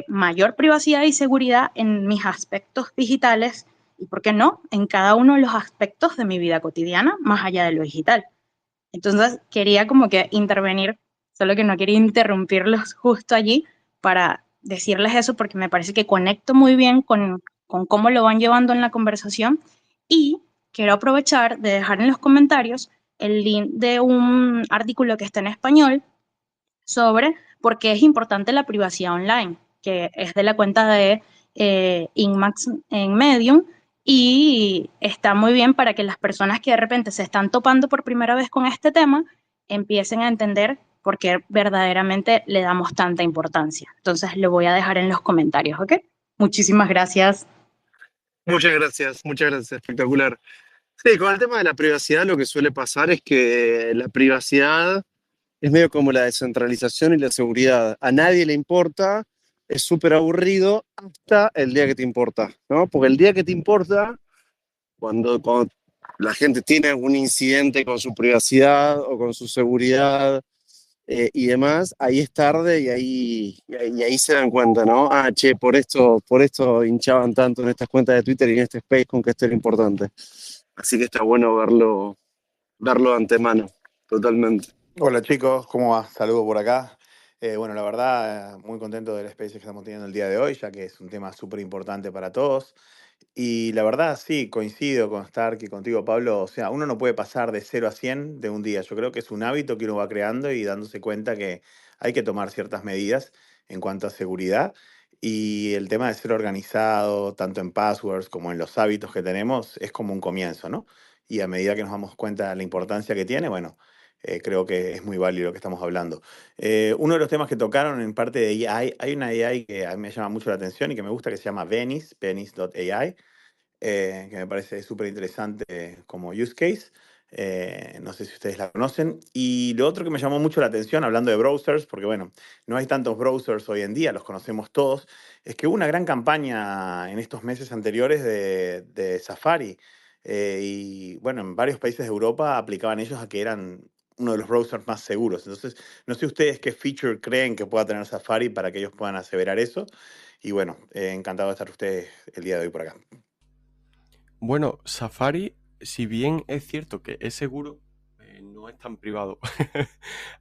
mayor privacidad y seguridad en mis aspectos digitales y, ¿por qué no?, en cada uno de los aspectos de mi vida cotidiana, más allá de lo digital. Entonces, quería como que intervenir, solo que no quería interrumpirlos justo allí para decirles eso, porque me parece que conecto muy bien con cómo lo van llevando en la conversación y quiero aprovechar de dejar en los comentarios el link de un artículo que está en español sobre por qué es importante la privacidad online, que es de la cuenta de Inmax en Medium y está muy bien para que las personas que de repente se están topando por primera vez con este tema empiecen a entender por qué verdaderamente le damos tanta importancia. Entonces lo voy a dejar en los comentarios, ¿ok? Muchísimas gracias. Muchas gracias, espectacular. Sí, con el tema de la privacidad lo que suele pasar es que la privacidad es medio como la descentralización y la seguridad. A nadie le importa, es súper aburrido hasta el día que te importa, ¿no? Porque el día que te importa, cuando la gente tiene algún incidente con su privacidad o con su seguridad y demás, ahí es tarde y ahí se dan cuenta, ¿no? Ah, che, por esto hinchaban tanto en estas cuentas de Twitter y en este space con que esto era importante. Así que está bueno verlo de antemano, totalmente. Hola chicos, ¿cómo va? Saludos por acá. Bueno, la verdad, muy contento del space que estamos teniendo el día de hoy, ya que es un tema súper importante para todos. Y la verdad, sí, coincido con Stark y contigo, Pablo. O sea, uno no puede pasar de 0 a 100 de un día. Yo creo que es un hábito que uno va creando y dándose cuenta que hay que tomar ciertas medidas en cuanto a seguridad. Y el tema de ser organizado, tanto en passwords como en los hábitos que tenemos, es como un comienzo, ¿no? Y a medida que nos damos cuenta de la importancia que tiene, bueno, creo que es muy válido lo que estamos hablando. Uno de los temas que tocaron en parte de AI, hay una AI que a mí me llama mucho la atención y que me gusta, que se llama Venice, Venice.ai, que me parece súper interesante como use case. No sé si ustedes la conocen. Y lo otro que me llamó mucho la atención, hablando de browsers, porque bueno, no hay tantos browsers hoy en día, los conocemos todos, es que hubo una gran campaña en estos meses anteriores de Safari. Y bueno, en varios países de Europa aplicaban ellos a que eran uno de los browsers más seguros. Entonces, no sé ustedes qué feature creen que pueda tener Safari para que ellos puedan aseverar eso. Y bueno, encantado de estar ustedes el día de hoy por acá. Bueno, Safari, si bien es cierto que es seguro, no es tan privado.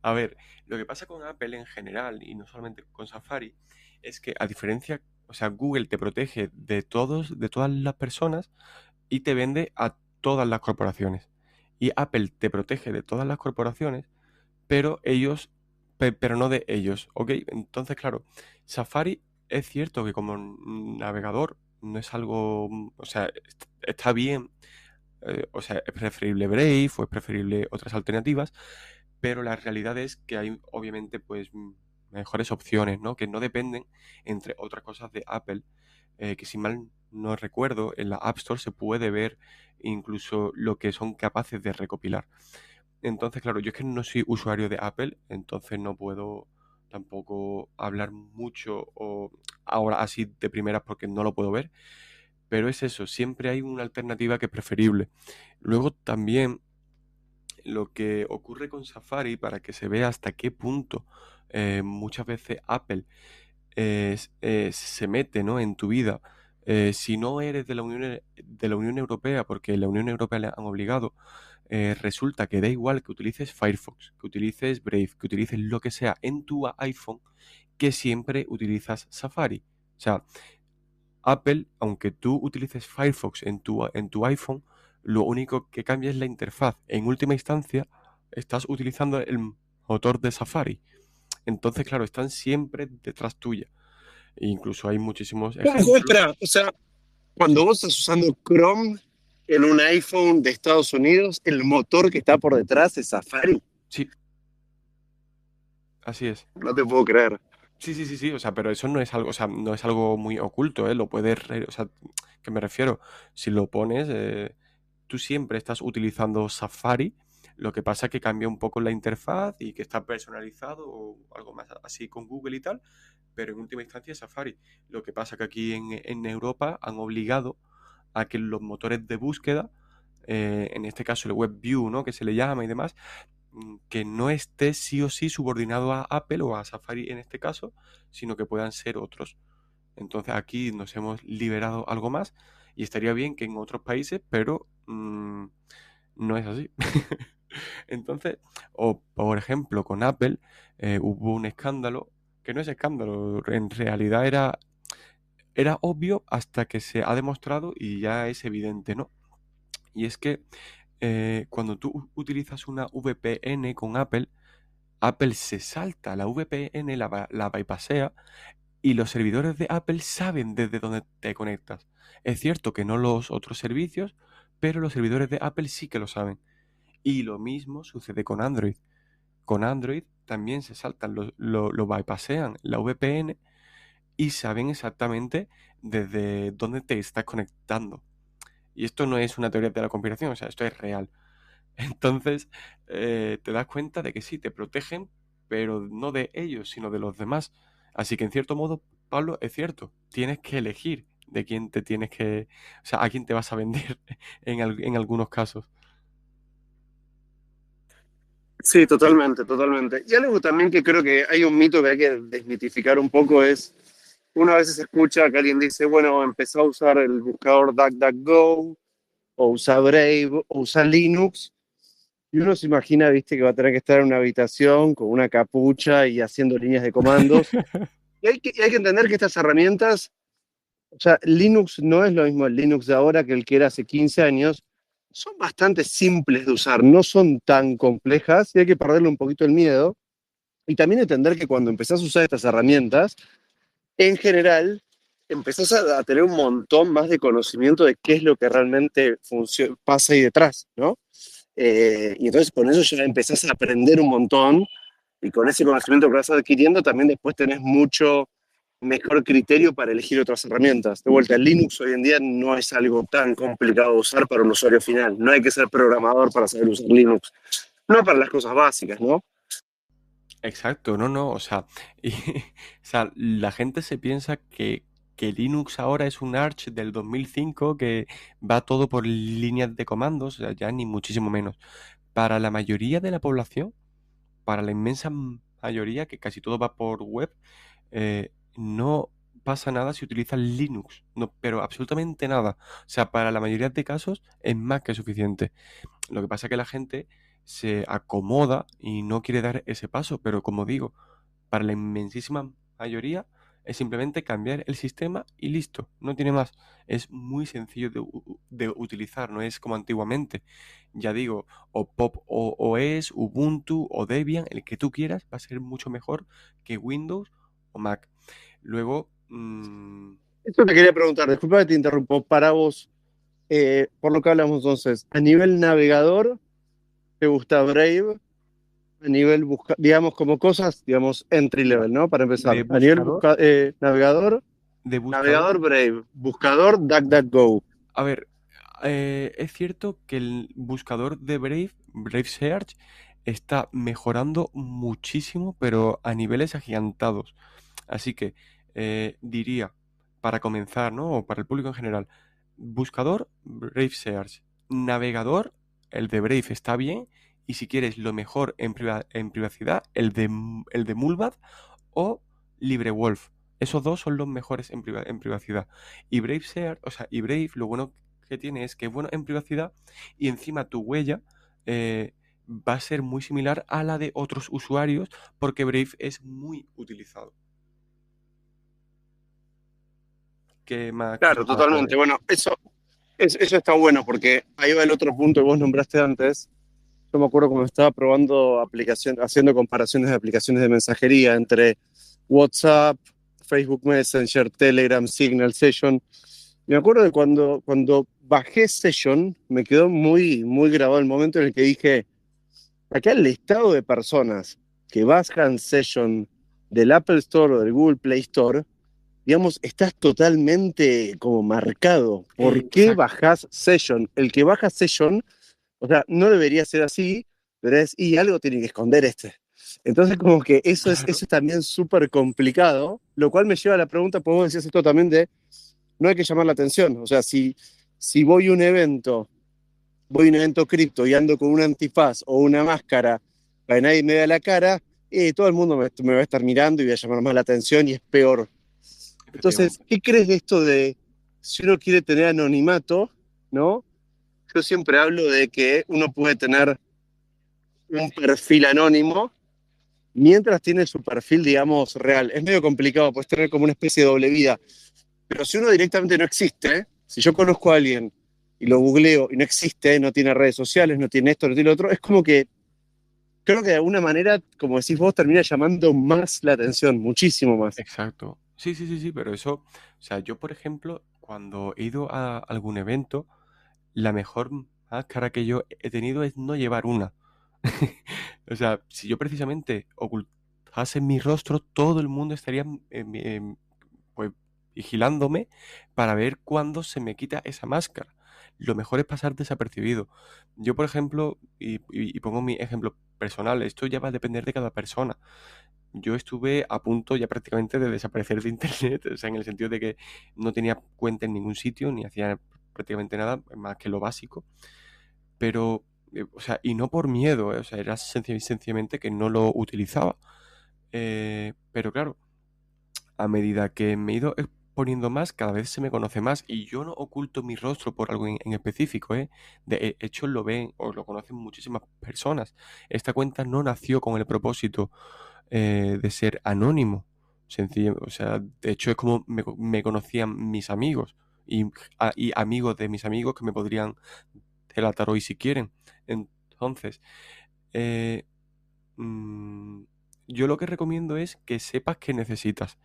A ver, lo que pasa con Apple en general y no solamente con Safari es que a diferencia, o sea, Google te protege de todas las personas y te vende a todas las corporaciones. y Apple te protege de todas las corporaciones, pero pero no de ellos, ¿ok? Entonces, claro, Safari es cierto que como navegador no es algo, o sea, está bien, o sea, es preferible Brave o es preferible otras alternativas, pero la realidad es que hay obviamente pues mejores opciones, ¿no? Que no dependen, entre otras cosas, de Apple, que si mal no recuerdo, en la App Store se puede ver incluso lo que son capaces de recopilar. Entonces, claro, yo es que no soy usuario de Apple, entonces no puedo tampoco hablar mucho o ahora así de primeras porque no lo puedo ver, pero es eso, siempre hay una alternativa que es preferible. Luego también lo que ocurre con Safari, para que se vea hasta qué punto muchas veces Apple se mete, ¿no?, en tu vida. Si no eres de la Unión Europea, porque la Unión Europea le han obligado, resulta que da igual que utilices Firefox, que utilices Brave, que utilices lo que sea en tu iPhone, que siempre utilizas Safari. O sea, Apple, aunque tú utilices Firefox en tu iPhone, lo único que cambia es la interfaz. En última instancia, estás utilizando el motor de Safari. Entonces, claro, están siempre detrás tuya. E incluso hay muchísimos Ojo, ejemplos. espera, o sea, cuando vos estás usando Chrome en un iPhone de Estados Unidos, el motor que está por detrás es Safari. Sí, así es. No te puedo creer. Sí, o sea, pero eso no es algo, o sea, no es algo muy oculto, ¿eh? Lo puedes, o sea, ¿qué me refiero? Si lo pones, tú siempre estás utilizando Safari, lo que pasa es que cambia un poco la interfaz y que está personalizado o algo más así con Google y tal, pero en última instancia es Safari. Lo que pasa que aquí en Europa han obligado a que los motores de búsqueda, en este caso el WebView, ¿no?, que se le llama y demás, que no esté sí o sí subordinado a Apple o a Safari en este caso, sino que puedan ser otros. Entonces aquí nos hemos liberado algo más y estaría bien que en otros países, pero no es así. Entonces, o por ejemplo con Apple, hubo un escándalo, que no es escándalo, en realidad era obvio hasta que se ha demostrado y ya es evidente, ¿no? Y es que cuando tú utilizas una VPN con Apple, Apple se salta la VPN, la bypassea y los servidores de Apple saben desde dónde te conectas. Es cierto que no los otros servicios, pero los servidores de Apple sí que lo saben. Y lo mismo sucede con Android. Con Android también se saltan, lo bypassean la VPN y saben exactamente desde dónde te estás conectando. Y esto no es una teoría de la conspiración, o sea, esto es real. Entonces, te das cuenta de que sí, te protegen, pero no de ellos, sino de los demás. Así que en cierto modo, Pablo, es cierto, tienes que elegir de quién te tienes que, o sea, a quién te vas a vender en algunos casos. Sí, totalmente, totalmente. Y algo también que creo que hay un mito que hay que desmitificar un poco es, uno a veces escucha que alguien dice, bueno, empezó a usar el buscador DuckDuckGo, o usar Brave, o usar Linux, y uno se imagina, viste, que va a tener que estar en una habitación con una capucha y haciendo líneas de comandos. Y hay que entender que estas herramientas, o sea, Linux no es lo mismo el Linux de ahora que el que era hace 15 años. Son bastante simples de usar, no son tan complejas y hay que perderle un poquito el miedo. Y también entender que cuando empezás a usar estas herramientas, en general, empezás a tener un montón más de conocimiento de qué es lo que realmente pasa ahí detrás, ¿no? Y entonces con eso ya empezás a aprender un montón y con ese conocimiento que vas adquiriendo también después tenés mucho mejor criterio para elegir otras herramientas. De vuelta, el Linux hoy en día no es algo tan complicado de usar para un usuario final. No hay que ser programador para saber usar Linux. No para las cosas básicas, ¿no? Exacto, no, o sea, o sea, la gente se piensa que Linux ahora es un Arch del 2005 que va todo por líneas de comandos, o sea, ya ni muchísimo menos. Para la mayoría de la población, para la inmensa mayoría, que casi todo va por web, no pasa nada si utilizas Linux, no, pero absolutamente nada. O sea, para la mayoría de casos es más que suficiente. Lo que pasa es que la gente se acomoda y no quiere dar ese paso, pero como digo, para la inmensísima mayoría Es simplemente cambiar el sistema y listo, no tiene más. Es muy sencillo de utilizar, no es como antiguamente. Ya digo, o Pop OS, Ubuntu o Debian, el que tú quieras, va a ser mucho mejor que Windows o Mac. Luego, Esto te quería preguntar, disculpa que te interrumpo, para vos, por lo que hablamos entonces, a nivel navegador, ¿te gusta Brave? A nivel, digamos, como cosas, digamos, entry mira, level, ¿no? Para empezar. de A nivel buscador, navegador, de buscador, navegador Brave, buscador DuckDuckGo. a ver, es cierto que el buscador de Brave Search, está mejorando muchísimo, pero a niveles agigantados. Así que diría, para comenzar, ¿no? O para el público en general, buscador, Brave Search. Navegador, el de Brave está bien. Y si quieres lo mejor en privacidad, el de Mullvad o LibreWolf. Esos dos son los mejores en privacidad. Y Brave Search, o sea, y Brave lo bueno que tiene es que es bueno en privacidad y encima tu huella va a ser muy similar a la de otros usuarios porque Brave es muy utilizado. ¿Qué más Claro, quieres totalmente. saber? Bueno, eso está bueno porque ahí va el otro punto que vos nombraste antes. Yo me acuerdo cuando estaba probando haciendo comparaciones de aplicaciones de mensajería entre WhatsApp, Facebook Messenger, Telegram, Signal, Session. Me acuerdo de cuando bajé Session, me quedó muy, muy grabado el momento en el que dije, acá el listado de personas que bajan Session del Apple Store o del Google Play Store, digamos, estás totalmente como marcado. ¿Por qué Exacto. bajás Session? El que baja Session, o sea, no debería ser así, pero y algo tiene que esconder este. Entonces, como que eso Claro. es también súper complicado, lo cual me lleva a la pregunta, pues vos decías esto también de, no hay que llamar la atención. O sea, si voy a un evento cripto y ando con un antifaz o una máscara para que nadie me vea la cara, todo el mundo me va a estar mirando y voy a llamar más la atención y es peor. Entonces, Efectivamente. ¿qué crees de esto de si uno quiere tener anonimato, ¿no? Yo siempre hablo de que uno puede tener un perfil anónimo mientras tiene su perfil, digamos, real. Es medio complicado, puedes tener como una especie de doble vida. Pero si uno directamente no existe, si yo conozco a alguien y lo googleo y no existe, no tiene redes sociales, no tiene esto, no tiene lo otro, es como que creo que de alguna manera, como decís vos, termina llamando más la atención, muchísimo más. Exacto. Sí, sí, sí, sí, pero eso, o sea, yo por ejemplo, cuando he ido a algún evento, la mejor máscara que yo he tenido es no llevar una. O sea, si yo precisamente ocultase mi rostro, todo el mundo estaría pues, vigilándome para ver cuándo se me quita esa máscara. Lo mejor es pasar desapercibido. Yo, por ejemplo, y pongo mi ejemplo personal, esto ya va a depender de cada persona. Yo estuve a punto ya prácticamente de desaparecer de internet, o sea, en el sentido de que no tenía cuenta en ningún sitio, ni hacía prácticamente nada más que lo básico, pero, o sea, y no por miedo, o sea, era sencillamente que no lo utilizaba. Pero claro, a medida que me he ido exponiendo más, cada vez se me conoce más y yo no oculto mi rostro por algo en específico, ¿eh? De hecho, lo ven o lo conocen muchísimas personas. Esta cuenta no nació con el propósito de ser anónimo. Sencillo, o sea, de hecho es como me conocían mis amigos y amigos de mis amigos que me podrían delatar hoy si quieren. Entonces, eh, mm, yo lo que recomiendo es que sepas que necesitas.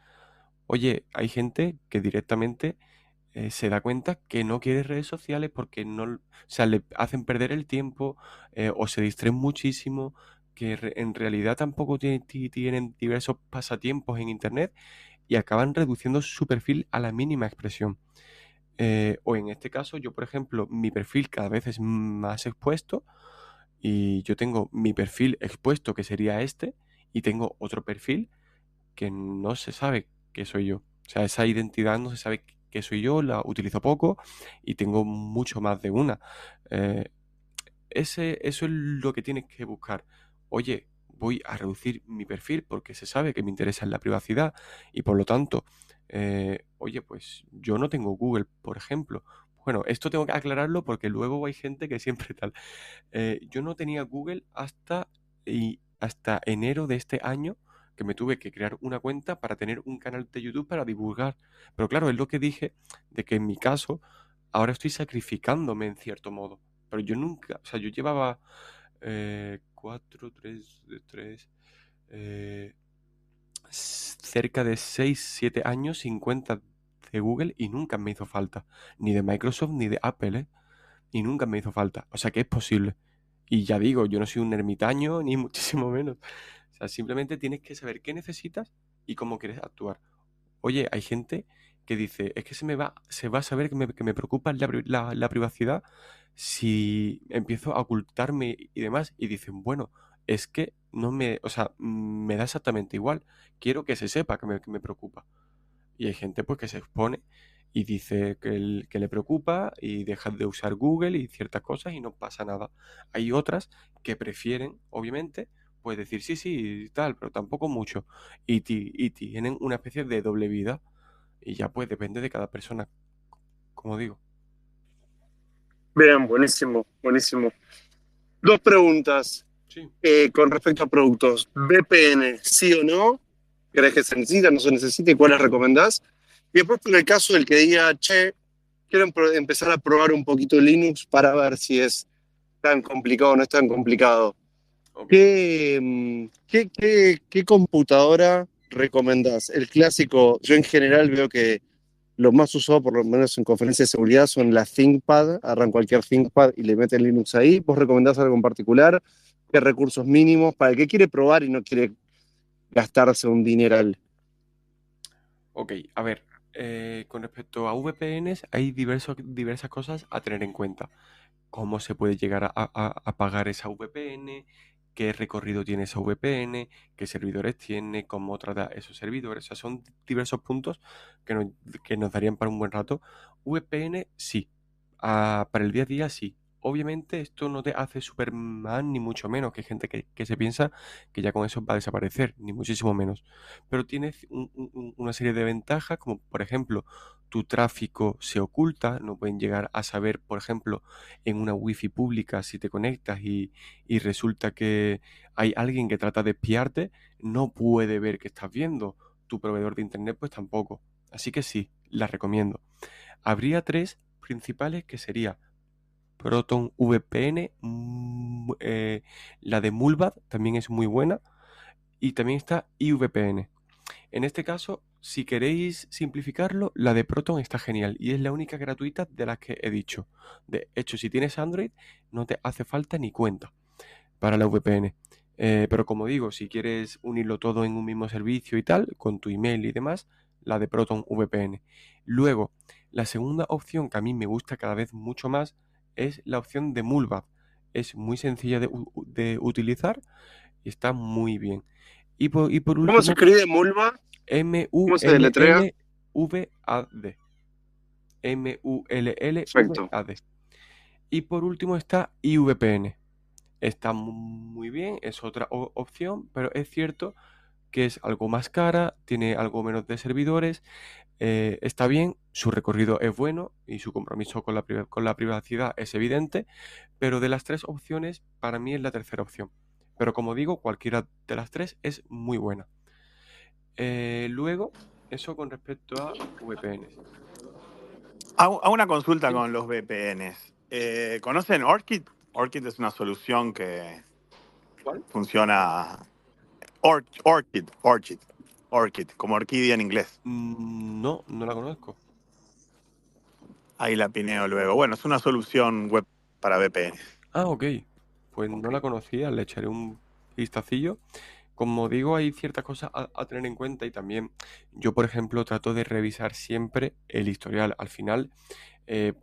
Oye, hay gente que directamente se da cuenta que no quiere redes sociales porque no, o sea, le hacen perder el tiempo o se distraen muchísimo, que en realidad tampoco tienen diversos pasatiempos en internet y acaban reduciendo su perfil a la mínima expresión. O en este caso, yo, por ejemplo, mi perfil cada vez es más expuesto y yo tengo mi perfil expuesto, que sería este, y tengo otro perfil que no se sabe que soy yo. O sea, esa identidad no se sabe que soy yo, la utilizo poco y tengo mucho más de una. Eh, eso es lo que tienes que buscar. Oye, voy a reducir mi perfil porque se sabe que me interesa en la privacidad y por lo tanto, oye, pues yo no tengo Google, por ejemplo. Bueno, esto tengo que aclararlo porque luego hay gente que siempre tal. Yo no tenía Google hasta enero de este año que me tuve que crear una cuenta para tener un canal de YouTube para divulgar. Pero claro, es lo que dije, de que en mi caso, ahora estoy sacrificándome en cierto modo. Pero yo nunca, o sea, yo llevaba 3, cerca de 6 7 años sin cuenta de Google y nunca me hizo falta. Ni de Microsoft ni de Apple, ¿eh? Y nunca me hizo falta. O sea que es posible. Y ya digo, yo no soy un ermitaño ni muchísimo menos. O sea, simplemente tienes que saber qué necesitas y cómo quieres actuar. Oye, hay gente que dice, es que se va a saber que me preocupa la privacidad si empiezo a ocultarme y demás. Y dicen, bueno, es que no me, o sea, me da exactamente igual. Quiero que se sepa que me preocupa. Y hay gente pues que se expone y dice que le preocupa y deja de usar Google y ciertas cosas y no pasa nada. Hay otras que prefieren, obviamente, pues decir sí, sí, y tal, pero tampoco mucho. Y tienen una especie de doble vida. Y ya pues depende de cada persona, como digo. Bien, buenísimo, buenísimo. Dos preguntas Sí. con respecto a productos. VPN, ¿sí o no? ¿Crees que se necesita, no se necesita y cuáles recomendás? Y después, en el caso del que diga, che, quiero empezar a probar un poquito Linux para ver si es tan complicado o no es tan complicado. Ok. ¿Qué computadora recomendás? El clásico, yo en general veo que lo más usado, por lo menos en conferencias de seguridad, son las ThinkPad. Agarran cualquier ThinkPad y le meten Linux ahí. ¿Vos recomendás algo en particular? ¿Qué recursos mínimos para el que quiere probar y no quiere gastarse un dineral? Ok, a ver, con respecto a VPNs hay diversas cosas a tener en cuenta. Cómo se puede llegar a pagar esa VPN, qué recorrido tiene esa VPN, qué servidores tiene, cómo trata esos servidores. O sea, son diversos puntos que nos, que nos darían para un buen rato. VPN, sí. Para el día a día, sí. Obviamente esto no te hace Superman ni mucho menos, que hay gente que se piensa que ya con eso va a desaparecer, ni muchísimo menos. Pero tiene una serie de ventajas, como por ejemplo, tu tráfico se oculta, no pueden llegar a saber, por ejemplo, en una wifi pública, si te conectas y resulta que hay alguien que trata de espiarte, no puede ver que estás viendo. Tu proveedor de internet, pues tampoco. Así que sí, la recomiendo. Habría tres principales que sería Proton VPN, la de Mulvad también es muy buena, y también está IVPN. En este caso, si queréis simplificarlo, la de Proton está genial y es la única gratuita de las que he dicho. De hecho, si tienes Android, no te hace falta ni cuenta para la VPN. Pero como digo, si quieres unirlo todo en un mismo servicio y tal, con tu email y demás, la de Proton VPN. Luego, la segunda opción que a mí me gusta cada vez mucho más es la opción de Mulvad. Es muy sencilla de utilizar y está muy bien. Y por ¿Cómo se último, escribe Mulva? ¿Cómo se deletrea? MULLVAD. Perfecto. MULLVAD. Y por último está IVPN. Está muy bien, es otra opción, pero es cierto que es algo más cara, tiene algo menos de servidores, está bien, su recorrido es bueno y su compromiso con la privacidad es evidente, pero de las tres opciones, para mí es la tercera opción. Pero como digo, cualquiera de las tres es muy buena. Luego, eso con respecto a VPNs. Hago una consulta Sí. con los VPNs. ¿Conocen Orchid? Orchid es una solución que ¿Cuál? funciona. Orchid, como orquídea en inglés. No, no la conozco. Ahí la pineo luego. Bueno, es una solución web para VPN. Ah, ok. Pues no la conocía, le echaré un vistacillo. Como digo, hay ciertas cosas a tener en cuenta y también yo, por ejemplo, trato de revisar siempre el historial. Al final,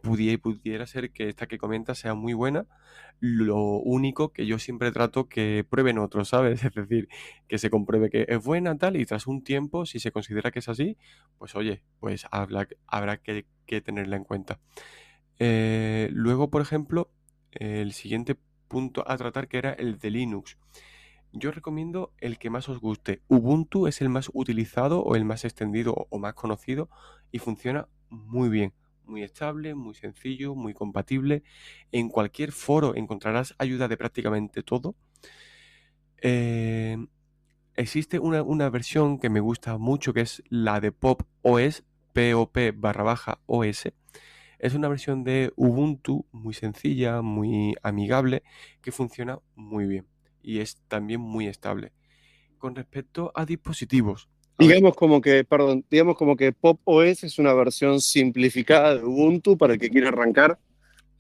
pudiera ser que esta que comenta sea muy buena. Lo único que yo siempre trato que prueben otros, ¿sabes? Es decir, que se compruebe que es buena tal y tras un tiempo, si se considera que es así, pues oye, pues habrá que tenerla en cuenta. Luego, por ejemplo, el siguiente punto a tratar que era el de Linux. Yo recomiendo el que más os guste. Ubuntu es el más utilizado o el más extendido o más conocido y funciona muy bien, muy estable, muy sencillo, muy compatible. En cualquier foro encontrarás ayuda de prácticamente todo. Eh, existe una versión que me gusta mucho, que es la de Pop OS, POP/OS. Es una versión de Ubuntu muy sencilla, muy amigable, que funciona muy bien y es también muy estable. Con respecto a dispositivos, a ver, Digamos como que Pop OS es una versión simplificada de Ubuntu para el que quiera arrancar.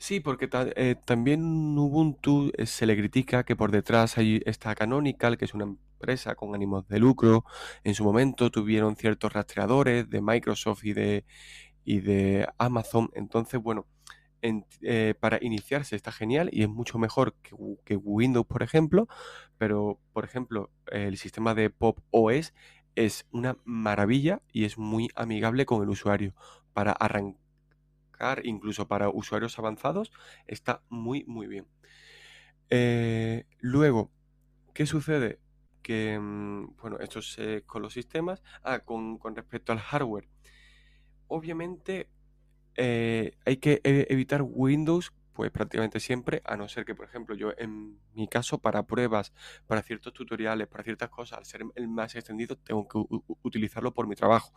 sí, porque también Ubuntu se le critica que por detrás hay esta Canonical, que es una empresa con ánimos de lucro. En su momento tuvieron ciertos rastreadores de Microsoft y de Amazon. Entonces, bueno, para iniciarse está genial y es mucho mejor que Windows, por ejemplo. Pero, por ejemplo, el sistema de Pop OS es una maravilla y es muy amigable con el usuario. Para arrancar, incluso para usuarios avanzados, está muy, muy bien. Luego, ¿qué sucede? Que, bueno, esto es con los sistemas. Con respecto al hardware. Obviamente, hay que evitar Windows, pues prácticamente siempre, a no ser que, por ejemplo, yo en mi caso, para pruebas, para ciertos tutoriales, para ciertas cosas, al ser el más extendido, tengo que utilizarlo por mi trabajo.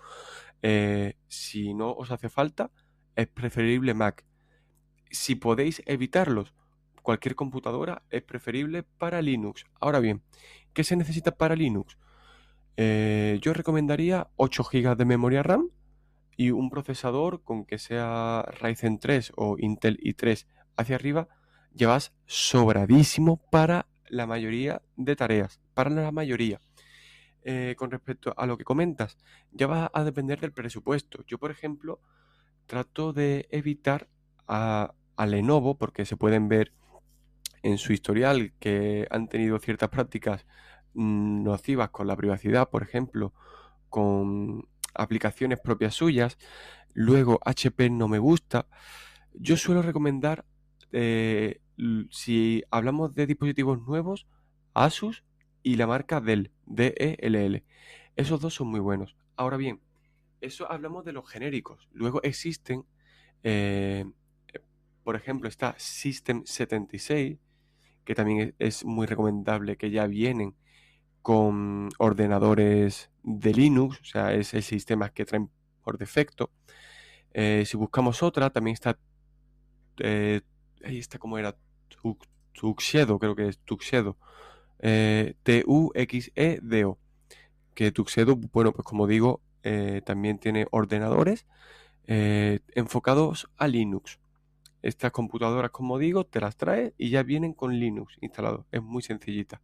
Si no os hace falta, es preferible Mac. Si podéis evitarlos, cualquier computadora es preferible para Linux. Ahora bien, ¿qué se necesita para Linux? Yo recomendaría 8 GB de memoria RAM y un procesador con que sea Ryzen 3 o Intel i3 hacia arriba, llevas sobradísimo para la mayoría de tareas, para la mayoría. Con respecto a lo que comentas, ya va a depender del presupuesto. Yo, por ejemplo, trato de evitar a Lenovo, porque se pueden ver en su historial que han tenido ciertas prácticas nocivas con la privacidad, por ejemplo, con aplicaciones propias suyas. Luego HP no me gusta. Yo suelo recomendar, si hablamos de dispositivos nuevos, Asus y la marca Dell, DELL. Esos dos son muy buenos. Ahora bien, eso hablamos de los genéricos. Luego existen, eh, por ejemplo, está System 76, que también es muy recomendable, que ya vienen con ordenadores de Linux, o sea, es el sistema que traen por defecto. Si buscamos otra, también está, ahí está como era, Tuxedo, creo que es Tuxedo, Tuxedo, que Tuxedo, bueno, pues como digo, también tiene ordenadores enfocados a Linux. Estas computadoras, como digo, te las traes y ya vienen con Linux instalado. Es muy sencillita.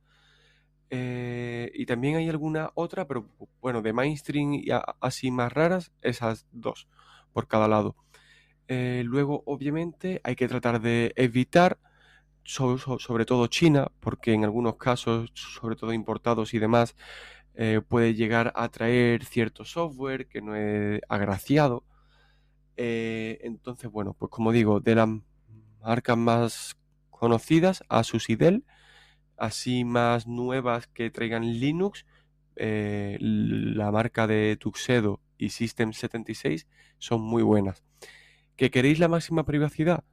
Y también hay alguna otra, pero bueno, de mainstream y así más raras, esas dos por cada lado. Luego, obviamente, hay que tratar de evitar, sobre todo China, porque en algunos casos, sobre todo importados y demás, puede llegar a traer cierto software que no es agraciado. Entonces, bueno, pues como digo, de las marcas más conocidas, Asus y Dell, así más nuevas que traigan Linux, la marca de Tuxedo y System 76 son muy buenas. ¿Que queréis la máxima privacidad?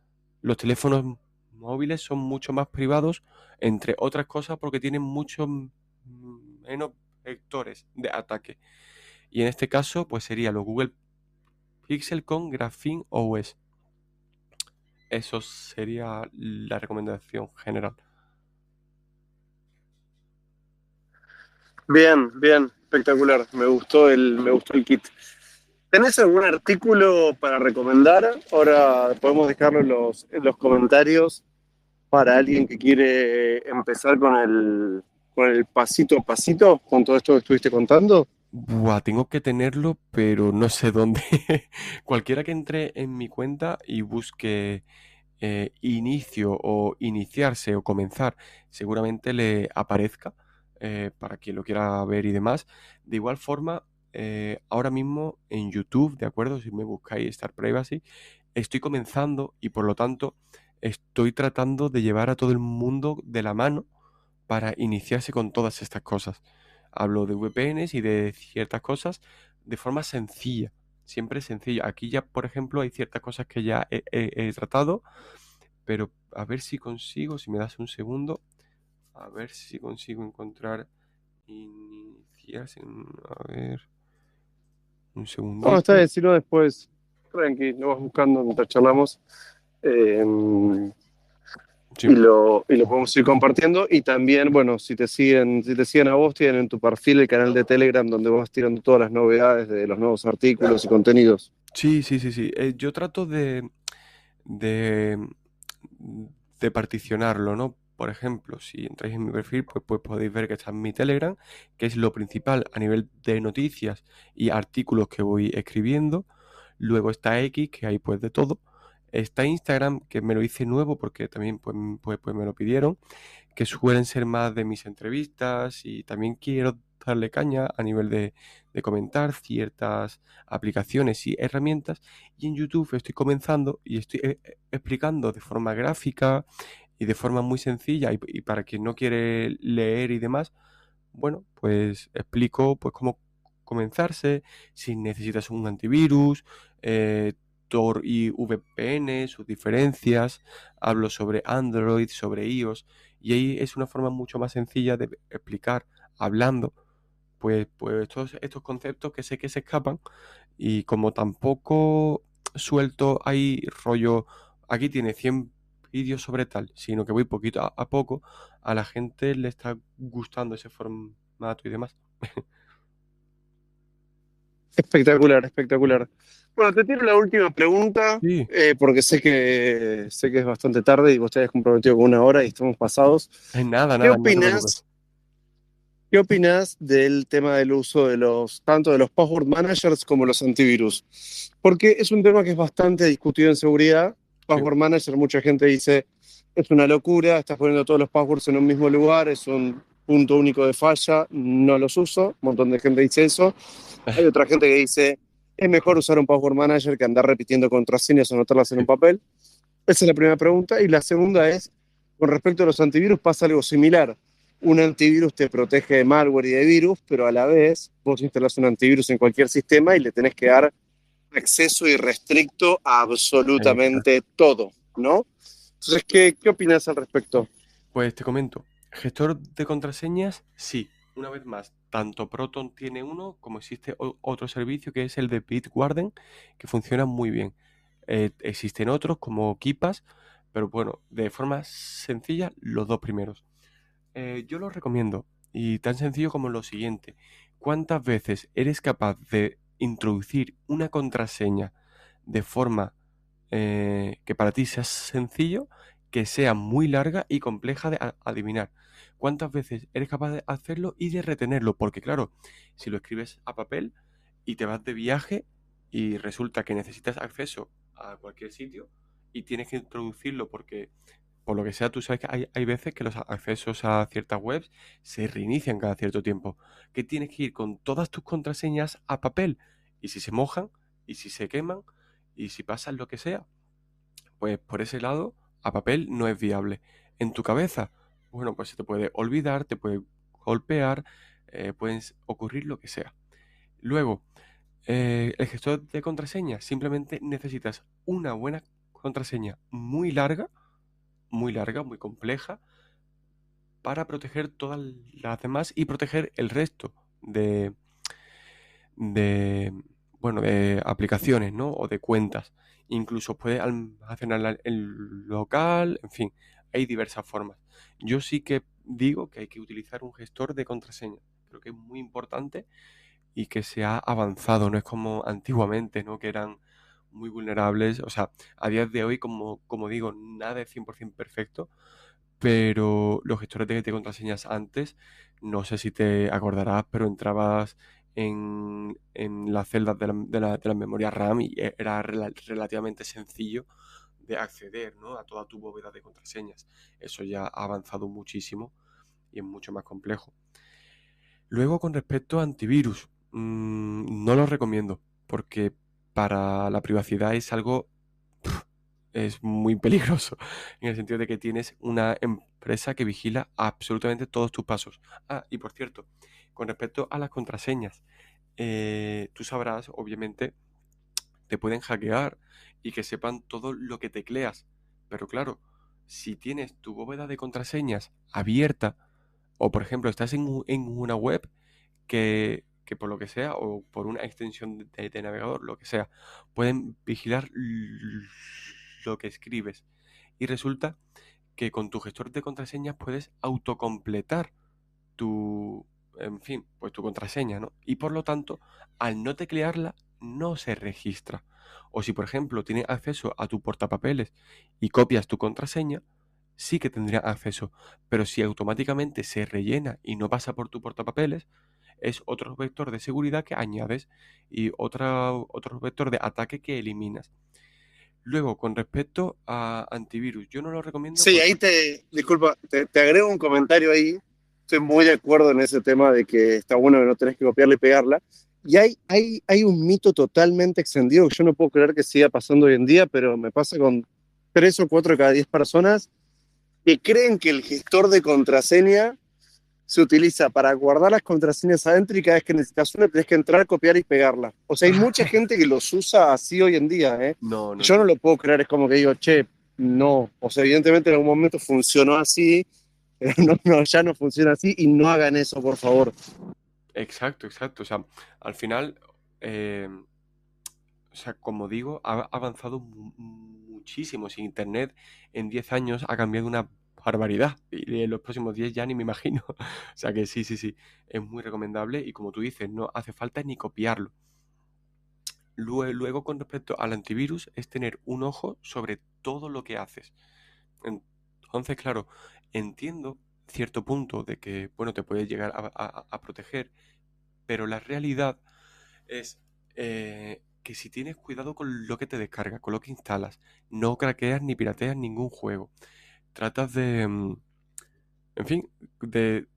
Los teléfonos móviles son mucho más privados, entre otras cosas, porque tienen muchos menos vectores de ataque. Y en este caso, pues sería los Google Pixel con Graphene OS. Eso sería la recomendación general. Bien, bien, espectacular. Me gustó el kit. ¿Tenés algún artículo para recomendar? Ahora podemos dejarlo en los comentarios para alguien que quiere empezar con el pasito a pasito, con todo esto que estuviste contando. Buah, tengo que tenerlo, pero no sé dónde. Cualquiera que entre en mi cuenta y busque inicio o iniciarse o comenzar, seguramente le aparezca para quien lo quiera ver y demás. De igual forma, ahora mismo en YouTube, ¿de acuerdo? Si me buscáis Star Privacy, estoy comenzando y por lo tanto estoy tratando de llevar a todo el mundo de la mano para iniciarse con todas estas cosas. Hablo de VPNs y de ciertas cosas de forma sencilla, siempre sencilla. Aquí ya, por ejemplo, hay ciertas cosas que ya he tratado, pero a ver si consigo, si me das un segundo, a ver si consigo encontrar iniciarse. A ver, un No, segundito. está bien, si no después, tranqui, lo vas buscando mientras charlamos. eh, Sí. y lo podemos ir compartiendo. Y también, bueno, si te siguen a vos, tienen en tu perfil el canal de Telegram donde vas tirando todas las novedades de los nuevos artículos y contenidos. Sí. Yo trato de, de particionarlo, ¿no? Por ejemplo, si entráis en mi perfil, pues podéis ver que está en mi Telegram, que es lo principal a nivel de noticias y artículos que voy escribiendo. Luego está X, que hay pues de todo. Está Instagram, que me lo hice nuevo porque también pues me lo pidieron, que suelen ser más de mis entrevistas y también quiero darle caña a nivel de comentar ciertas aplicaciones y herramientas. Y en YouTube estoy comenzando y estoy explicando de forma gráfica y de forma muy sencilla y para quien no quiere leer y demás, bueno, pues explico pues cómo comenzarse, si necesitas un antivirus, Tor y VPN, sus diferencias, hablo sobre Android, sobre iOS, y ahí es una forma mucho más sencilla de explicar, hablando, pues todos estos conceptos que sé que se escapan, y como tampoco suelto ahí rollo, aquí tiene 100 vídeos sobre tal, sino que voy poquito a poco, a la gente le está gustando ese formato y demás. Espectacular, espectacular. Bueno, te tiro la última pregunta, Sí, porque sé que es bastante tarde y vos te habías comprometido con 1 hora y estamos pasados. nada, ¿Qué no te preocupes. opinas? ¿Qué opinas del tema del uso de tanto de los password managers como los antivirus? Porque es un tema que es bastante discutido en seguridad. Sí. Password manager, mucha gente dice, es una locura, estás poniendo todos los passwords en un mismo lugar, es un punto único de falla, no los uso. Un montón de gente dice eso. Hay otra gente que dice, es mejor usar un password manager que andar repitiendo contraseñas o anotarlas en un papel. Esa es la primera pregunta. Y la segunda es, con respecto a los antivirus, pasa algo similar. Un antivirus te protege de malware y de virus, pero a la vez vos instalás un antivirus en cualquier sistema y le tenés que dar acceso irrestricto a Exacto. absolutamente todo, ¿no? Entonces, ¿qué opinas al respecto? Pues te comento, gestor de contraseñas, sí. Una vez más, tanto Proton tiene uno como existe otro servicio que es el de Bitwarden, que funciona muy bien. Existen otros como Keepass, pero bueno, de forma sencilla, los dos primeros. Yo los recomiendo y tan sencillo como lo siguiente. ¿Cuántas veces eres capaz de introducir una contraseña de forma que para ti sea sencillo, que sea muy larga y compleja de adivinar? ¿Cuántas veces eres capaz de hacerlo y de retenerlo? Porque claro, si lo escribes a papel y te vas de viaje y resulta que necesitas acceso a cualquier sitio y tienes que introducirlo porque por lo que sea, tú sabes que hay veces que los accesos a ciertas webs se reinician cada cierto tiempo. Que tienes que ir con todas tus contraseñas a papel. Y si se mojan, y si se queman, y si pasa lo que sea, pues por ese lado, a papel no es viable. En tu cabeza, bueno, pues se te puede olvidar, te puede golpear, puede ocurrir lo que sea. Luego, el gestor de contraseñas, simplemente necesitas una buena contraseña muy larga, muy compleja, para proteger todas las demás y proteger el resto de, bueno, de aplicaciones, ¿no? O de cuentas. Incluso puedes almacenarla en local, en fin, hay diversas formas. Yo sí que digo que hay que utilizar un gestor de contraseña. Creo que es muy importante y que se ha avanzado, no es como antiguamente, ¿no? Que eran muy vulnerables. O sea, a día de hoy, como digo, nada es 100% perfecto, pero los gestores de contraseñas antes, no sé si te acordarás, pero entrabas en las celdas de la memoria RAM y era relativamente sencillo de acceder, ¿no? A toda tu bóveda de contraseñas. Eso ya ha avanzado muchísimo y es mucho más complejo. Luego, con respecto a antivirus, no lo recomiendo porque para la privacidad es algo, es muy peligroso, en el sentido de que tienes una empresa que vigila absolutamente todos tus pasos. Ah, y por cierto, con respecto a las contraseñas, tú sabrás, obviamente, te pueden hackear y que sepan todo lo que tecleas. Pero claro, si tienes tu bóveda de contraseñas abierta, O, por ejemplo, estás en una web que por lo que sea, o por una extensión de navegador, lo que sea, pueden vigilar lo que escribes. Y resulta que con tu gestor de contraseñas puedes autocompletar en fin, pues tu contraseña, ¿no? Y por lo tanto, al no teclearla, no se registra. O si, por ejemplo, tienes acceso a tu portapapeles y copias tu contraseña, sí que tendría acceso. Pero si automáticamente se rellena y no pasa por tu portapapeles, es otro vector de seguridad que añades y otro vector de ataque que eliminas. Luego, con respecto a antivirus, yo no lo recomiendo Sí, ahí disculpa, te agrego un comentario ahí. Estoy muy de acuerdo en ese tema de que está bueno que no tenés que copiarla y pegarla. Y hay un mito totalmente extendido que yo no puedo creer que siga pasando hoy en día, pero me pasa con 3 o 4 de cada 10 personas que creen que el gestor de contraseña se utiliza para guardar las contraseñas adentro y cada vez que necesitas una tenés que entrar, copiar y pegarla. O sea, hay mucha gente que los usa así hoy en día, ¿eh? No, no, Yo no no. lo puedo creer, es como que digo, che, no. O sea, evidentemente en algún momento funcionó así, pero no, ya no funciona así y no hagan eso, por favor. Exacto, exacto. O sea, al final, eh, o sea, como digo, ha avanzado muchísimo. Si Internet en 10 años ha cambiado una barbaridad y en los próximos 10 ya ni me imagino. O sea que sí, sí, sí, es muy recomendable y como tú dices, no hace falta ni copiarlo. Luego, con respecto al antivirus, es tener un ojo sobre todo lo que haces. Entonces, claro, entiendo cierto punto de que, bueno, te puede llegar a proteger, pero la realidad es que si tienes cuidado con lo que te descargas, con lo que instalas, no craqueas ni pirateas ningún juego, tratas en fin,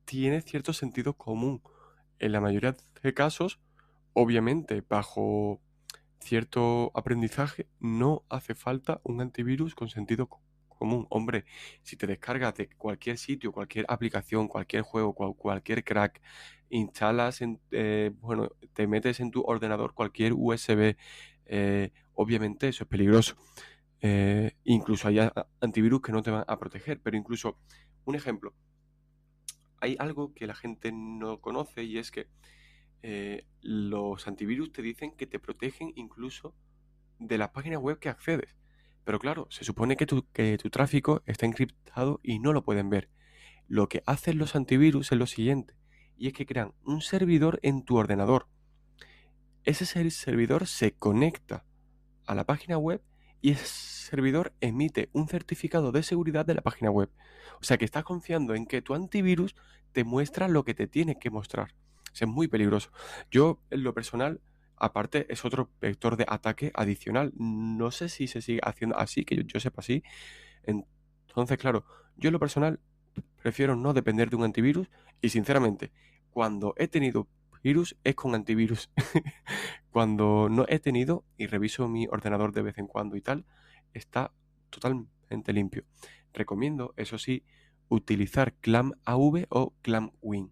tienes cierto sentido común. En la mayoría de casos, obviamente, bajo cierto aprendizaje, no hace falta un antivirus con sentido común. Hombre, si te descargas de cualquier sitio, cualquier aplicación, cualquier juego, cualquier crack, instalas, bueno, te metes en tu ordenador cualquier USB, obviamente eso es peligroso. Incluso hay antivirus que no te van a proteger, pero incluso, un ejemplo, hay algo que la gente no conoce y es que los antivirus te dicen que te protegen incluso de las páginas web que accedes. Pero claro, se supone que tu tráfico está encriptado y no lo pueden ver. Lo que hacen los antivirus es lo siguiente, y es que crean un servidor en tu ordenador. Ese servidor se conecta a la página web y ese servidor emite un certificado de seguridad de la página web. O sea que estás confiando en que tu antivirus te muestra lo que te tiene que mostrar. O sea, es muy peligroso. Yo, en lo personal, aparte, es otro vector de ataque adicional. No sé si se sigue haciendo así, que yo sepa así. Entonces, claro, yo en lo personal prefiero no depender de un antivirus y sinceramente, cuando he tenido virus es con antivirus. Cuando no he tenido y reviso mi ordenador de vez en cuando y tal, está totalmente limpio. Recomiendo, eso sí, utilizar ClamAV o ClamWin.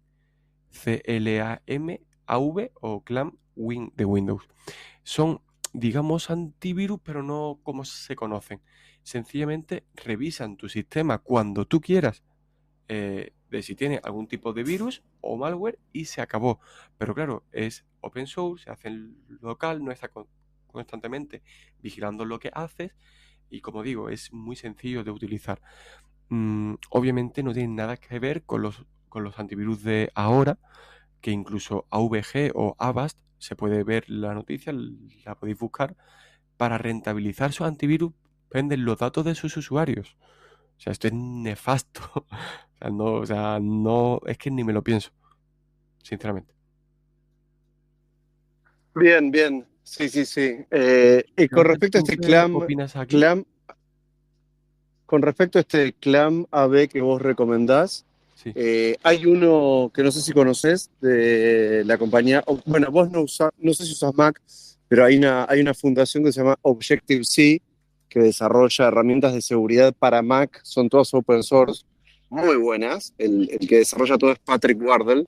CLAMAV o ClamWin de Windows. Son, digamos, antivirus, pero no como se conocen. Sencillamente revisan tu sistema cuando tú quieras, de si tiene algún tipo de virus o malware y se acabó. Pero claro, es open source, se hace en local, no está constantemente vigilando lo que haces y como digo, es muy sencillo de utilizar. Obviamente no tiene nada que ver con los antivirus de ahora, que incluso AVG o Avast, se puede ver la noticia, la podéis buscar, para rentabilizar su antivirus venden los datos de sus usuarios. O sea, esto es nefasto. O sea, no, es que ni me lo pienso, sinceramente. Bien, bien. Sí, sí, sí. Y con No sé respecto a tú este qué opinas aquí. con respecto a este Clam AB que vos recomendás, Sí, hay uno que no sé si conoces de la compañía. Bueno, vos no sé si usas Mac, pero hay una fundación que se llama Objective-C que desarrolla herramientas de seguridad para Mac. Son todas open source, muy buenas. El que desarrolla todo es Patrick Wardle.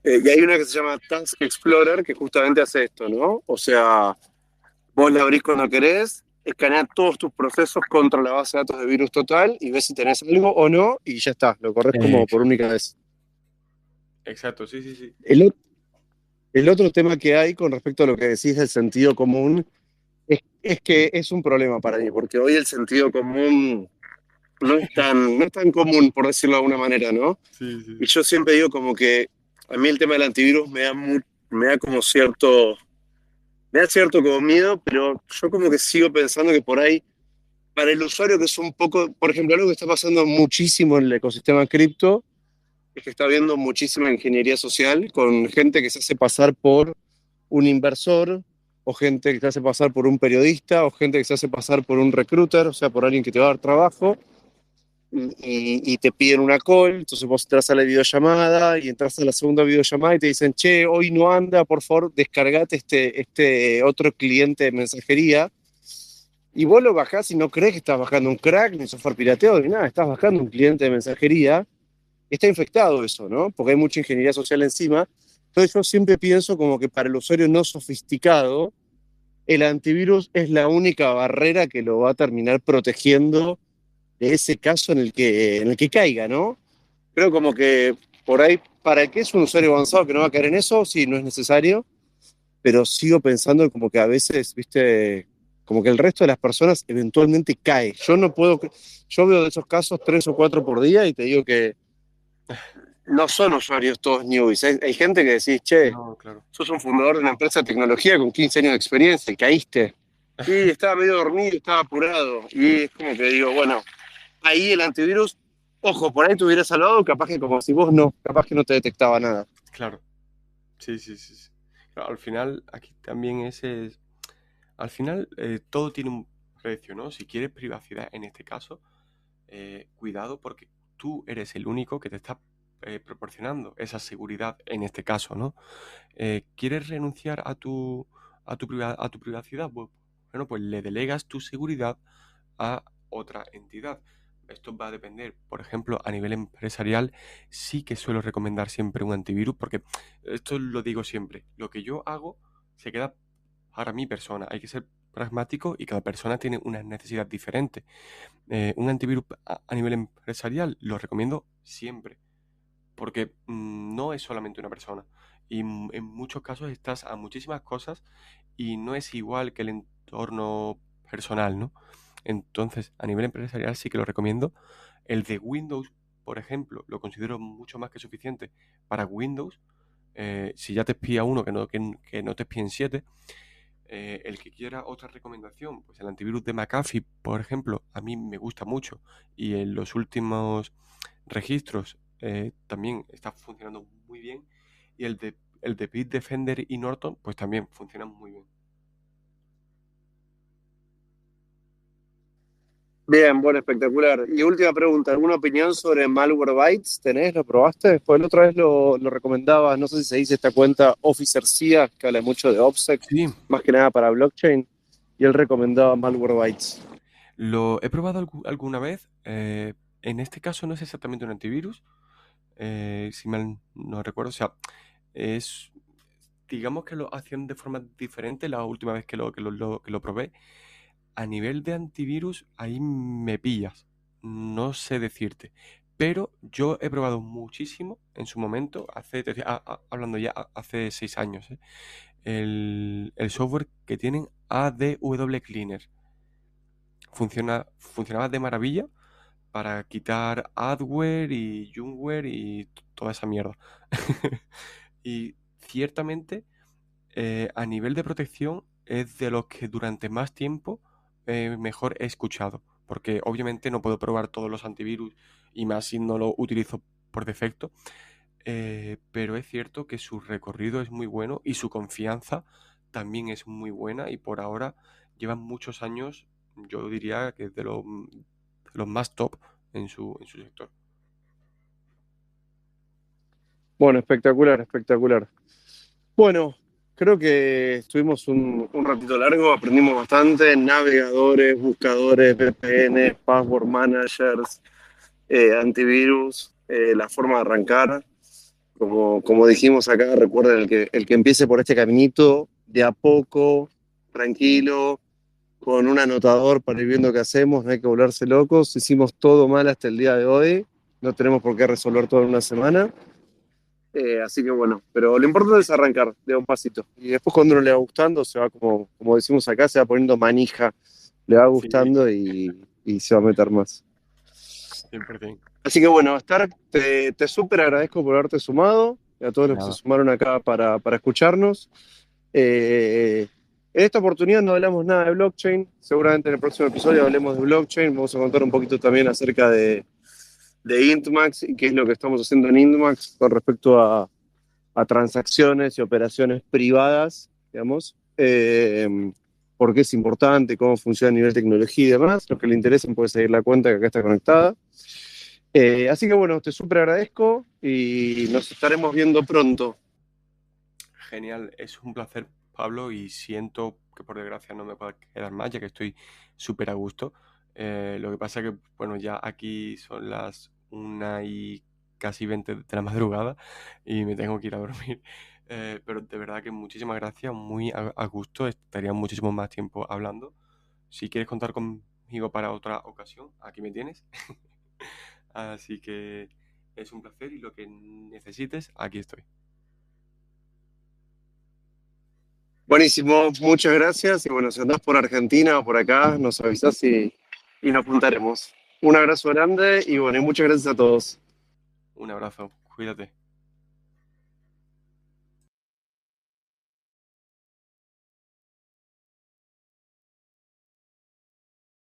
Y hay una que se llama Task Explorer que justamente hace esto, ¿no? O sea, vos la abrís cuando querés, escaneás todos tus procesos contra la base de datos de virus total y ves si tenés algo o no y ya está, lo corres como por exacto. única vez. Exacto, sí, sí, sí. El, o- el otro tema que hay con respecto a lo que decís del sentido común es que es un problema para mí, porque hoy el sentido común no es tan común, por decirlo de alguna manera, ¿no? Sí, sí, Y sí. yo siempre digo como que a mí el tema del antivirus me da como cierto como miedo, pero yo como que sigo pensando que por ahí, para el usuario que es un poco, por ejemplo, algo que está pasando muchísimo en el ecosistema cripto, es que está habiendo muchísima ingeniería social con gente que se hace pasar por un inversor, o gente que se hace pasar por un periodista, o gente que se hace pasar por un recruiter, o sea, por alguien que te va a dar trabajo, y te piden una call, entonces vos entras a la videollamada y entras a la segunda videollamada y te dicen, che, hoy no anda, por favor, descargate este otro cliente de mensajería. Y vos lo bajás y no crees que estás bajando un crack, ni software pirateado, ni nada, estás bajando un cliente de mensajería. Está infectado eso, ¿no? Porque hay mucha ingeniería social encima. Entonces yo siempre pienso como que para el usuario no sofisticado, el antivirus es la única barrera que lo va a terminar protegiendo de ese caso en el que caiga, ¿no? Creo como que por ahí, para el que es un usuario avanzado que no va a caer en eso, sí, no es necesario, pero sigo pensando como que a veces, viste, como que el resto de las personas eventualmente cae. Yo veo de esos casos 3 o 4 por día y te digo que no son usuarios todos newbies. Hay gente que decís, che, No, claro. sos un fundador de una empresa de tecnología con 15 años de experiencia y caíste. Y estaba medio dormido, estaba apurado. Y es como que digo, bueno, ahí el antivirus, ojo, por ahí te hubiera salvado, capaz que como si vos no, capaz que no te detectaba nada. Claro. Sí, sí, sí, sí. Claro, al final, aquí también al final, todo tiene un precio, ¿no? Si quieres privacidad en este caso, cuidado porque tú eres el único que te está proporcionando esa seguridad en este caso, ¿no? ¿Quieres renunciar a tu privacidad? Bueno, pues le delegas tu seguridad a otra entidad. Esto va a depender, por ejemplo, a nivel empresarial, sí que suelo recomendar siempre un antivirus, porque esto lo digo siempre, lo que yo hago se queda para mi persona. Hay que ser pragmático y cada persona tiene una necesidad diferente. Un antivirus a nivel empresarial lo recomiendo siempre, porque no es solamente una persona. Y en muchos casos estás a muchísimas cosas y no es igual que el entorno personal, ¿no? Entonces, a nivel empresarial sí que lo recomiendo. El de Windows, por ejemplo, lo considero mucho más que suficiente para Windows. Si ya te espía uno, que no te espíen siete. El que quiera otra recomendación, pues el antivirus de McAfee, por ejemplo, a mí me gusta mucho y en los últimos registros también está funcionando muy bien. Y el de Bitdefender y Norton, pues también funcionan muy bien. Bien, bueno, espectacular. Y última pregunta, ¿alguna opinión sobre Malwarebytes? ¿Tenés? ¿Lo probaste? Pues la otra vez lo recomendabas, no sé si se dice esta cuenta Officer CIA, que habla mucho de OPSEC, Sí, más que nada para blockchain, y él recomendaba Malwarebytes. lo he probado alguna vez. En este caso no es exactamente un antivirus, si mal no recuerdo. O sea, es, digamos que lo hacían de forma diferente la última vez que lo probé. A nivel de antivirus, ahí me pillas. No sé decirte. Pero yo he probado muchísimo en su momento, te estoy hablando ya hace 6 años, el software que tienen ADW Cleaner. Funcionaba de maravilla para quitar adware y junware y toda esa mierda. Y ciertamente, a nivel de protección, es de los que durante más tiempo mejor he escuchado. Porque obviamente no puedo probar todos los antivirus y más si no lo utilizo por defecto. Pero es cierto que su recorrido es muy bueno y su confianza también es muy buena y por ahora llevan muchos años, yo diría que es de los más top en su sector. Bueno, espectacular, espectacular. Bueno, creo que estuvimos un ratito largo, aprendimos bastante, navegadores, buscadores, VPN, password managers, antivirus, la forma de arrancar. Como dijimos acá, recuerden, el que empiece por este caminito, de a poco, tranquilo, con un anotador para ir viendo qué hacemos, no hay que volverse locos. Hicimos todo mal hasta el día de hoy, no tenemos por qué resolver todo en una semana. Así que bueno, pero lo importante es arrancar de un pasito. Y después cuando uno le va gustando, se va como decimos acá, se va poniendo manija, le va Sí, gustando y se va a meter más. 100%. Así que bueno, Stark, te súper agradezco por haberte sumado, y a todos los que se Nada. sumaron acá para escucharnos. En esta oportunidad no hablamos nada de blockchain, seguramente en el próximo episodio hablemos de blockchain, vamos a contar un poquito también acerca de Intmax y qué es lo que estamos haciendo en Intmax con respecto a transacciones y operaciones privadas, digamos, por qué es importante, cómo funciona a nivel tecnología y demás. Los que le interesen pueden seguir la cuenta que acá está conectada. Así que bueno, te súper agradezco y nos estaremos viendo pronto. Genial, es un placer, Pablo, y siento que por desgracia no me pueda quedar más, ya que estoy súper a gusto. Lo que pasa que, bueno, ya aquí son las 1:20 de la madrugada y me tengo que ir a dormir. Pero de verdad que muchísimas gracias, muy a gusto, estaría muchísimo más tiempo hablando. Si quieres contar conmigo para otra ocasión, aquí me tienes. Así que es un placer y lo que necesites, aquí estoy. Buenísimo, muchas gracias. Y bueno, si andás por Argentina o por acá, nos avisás y nos juntaremos. Un abrazo grande y bueno, y muchas gracias a todos. Un abrazo, cuídate.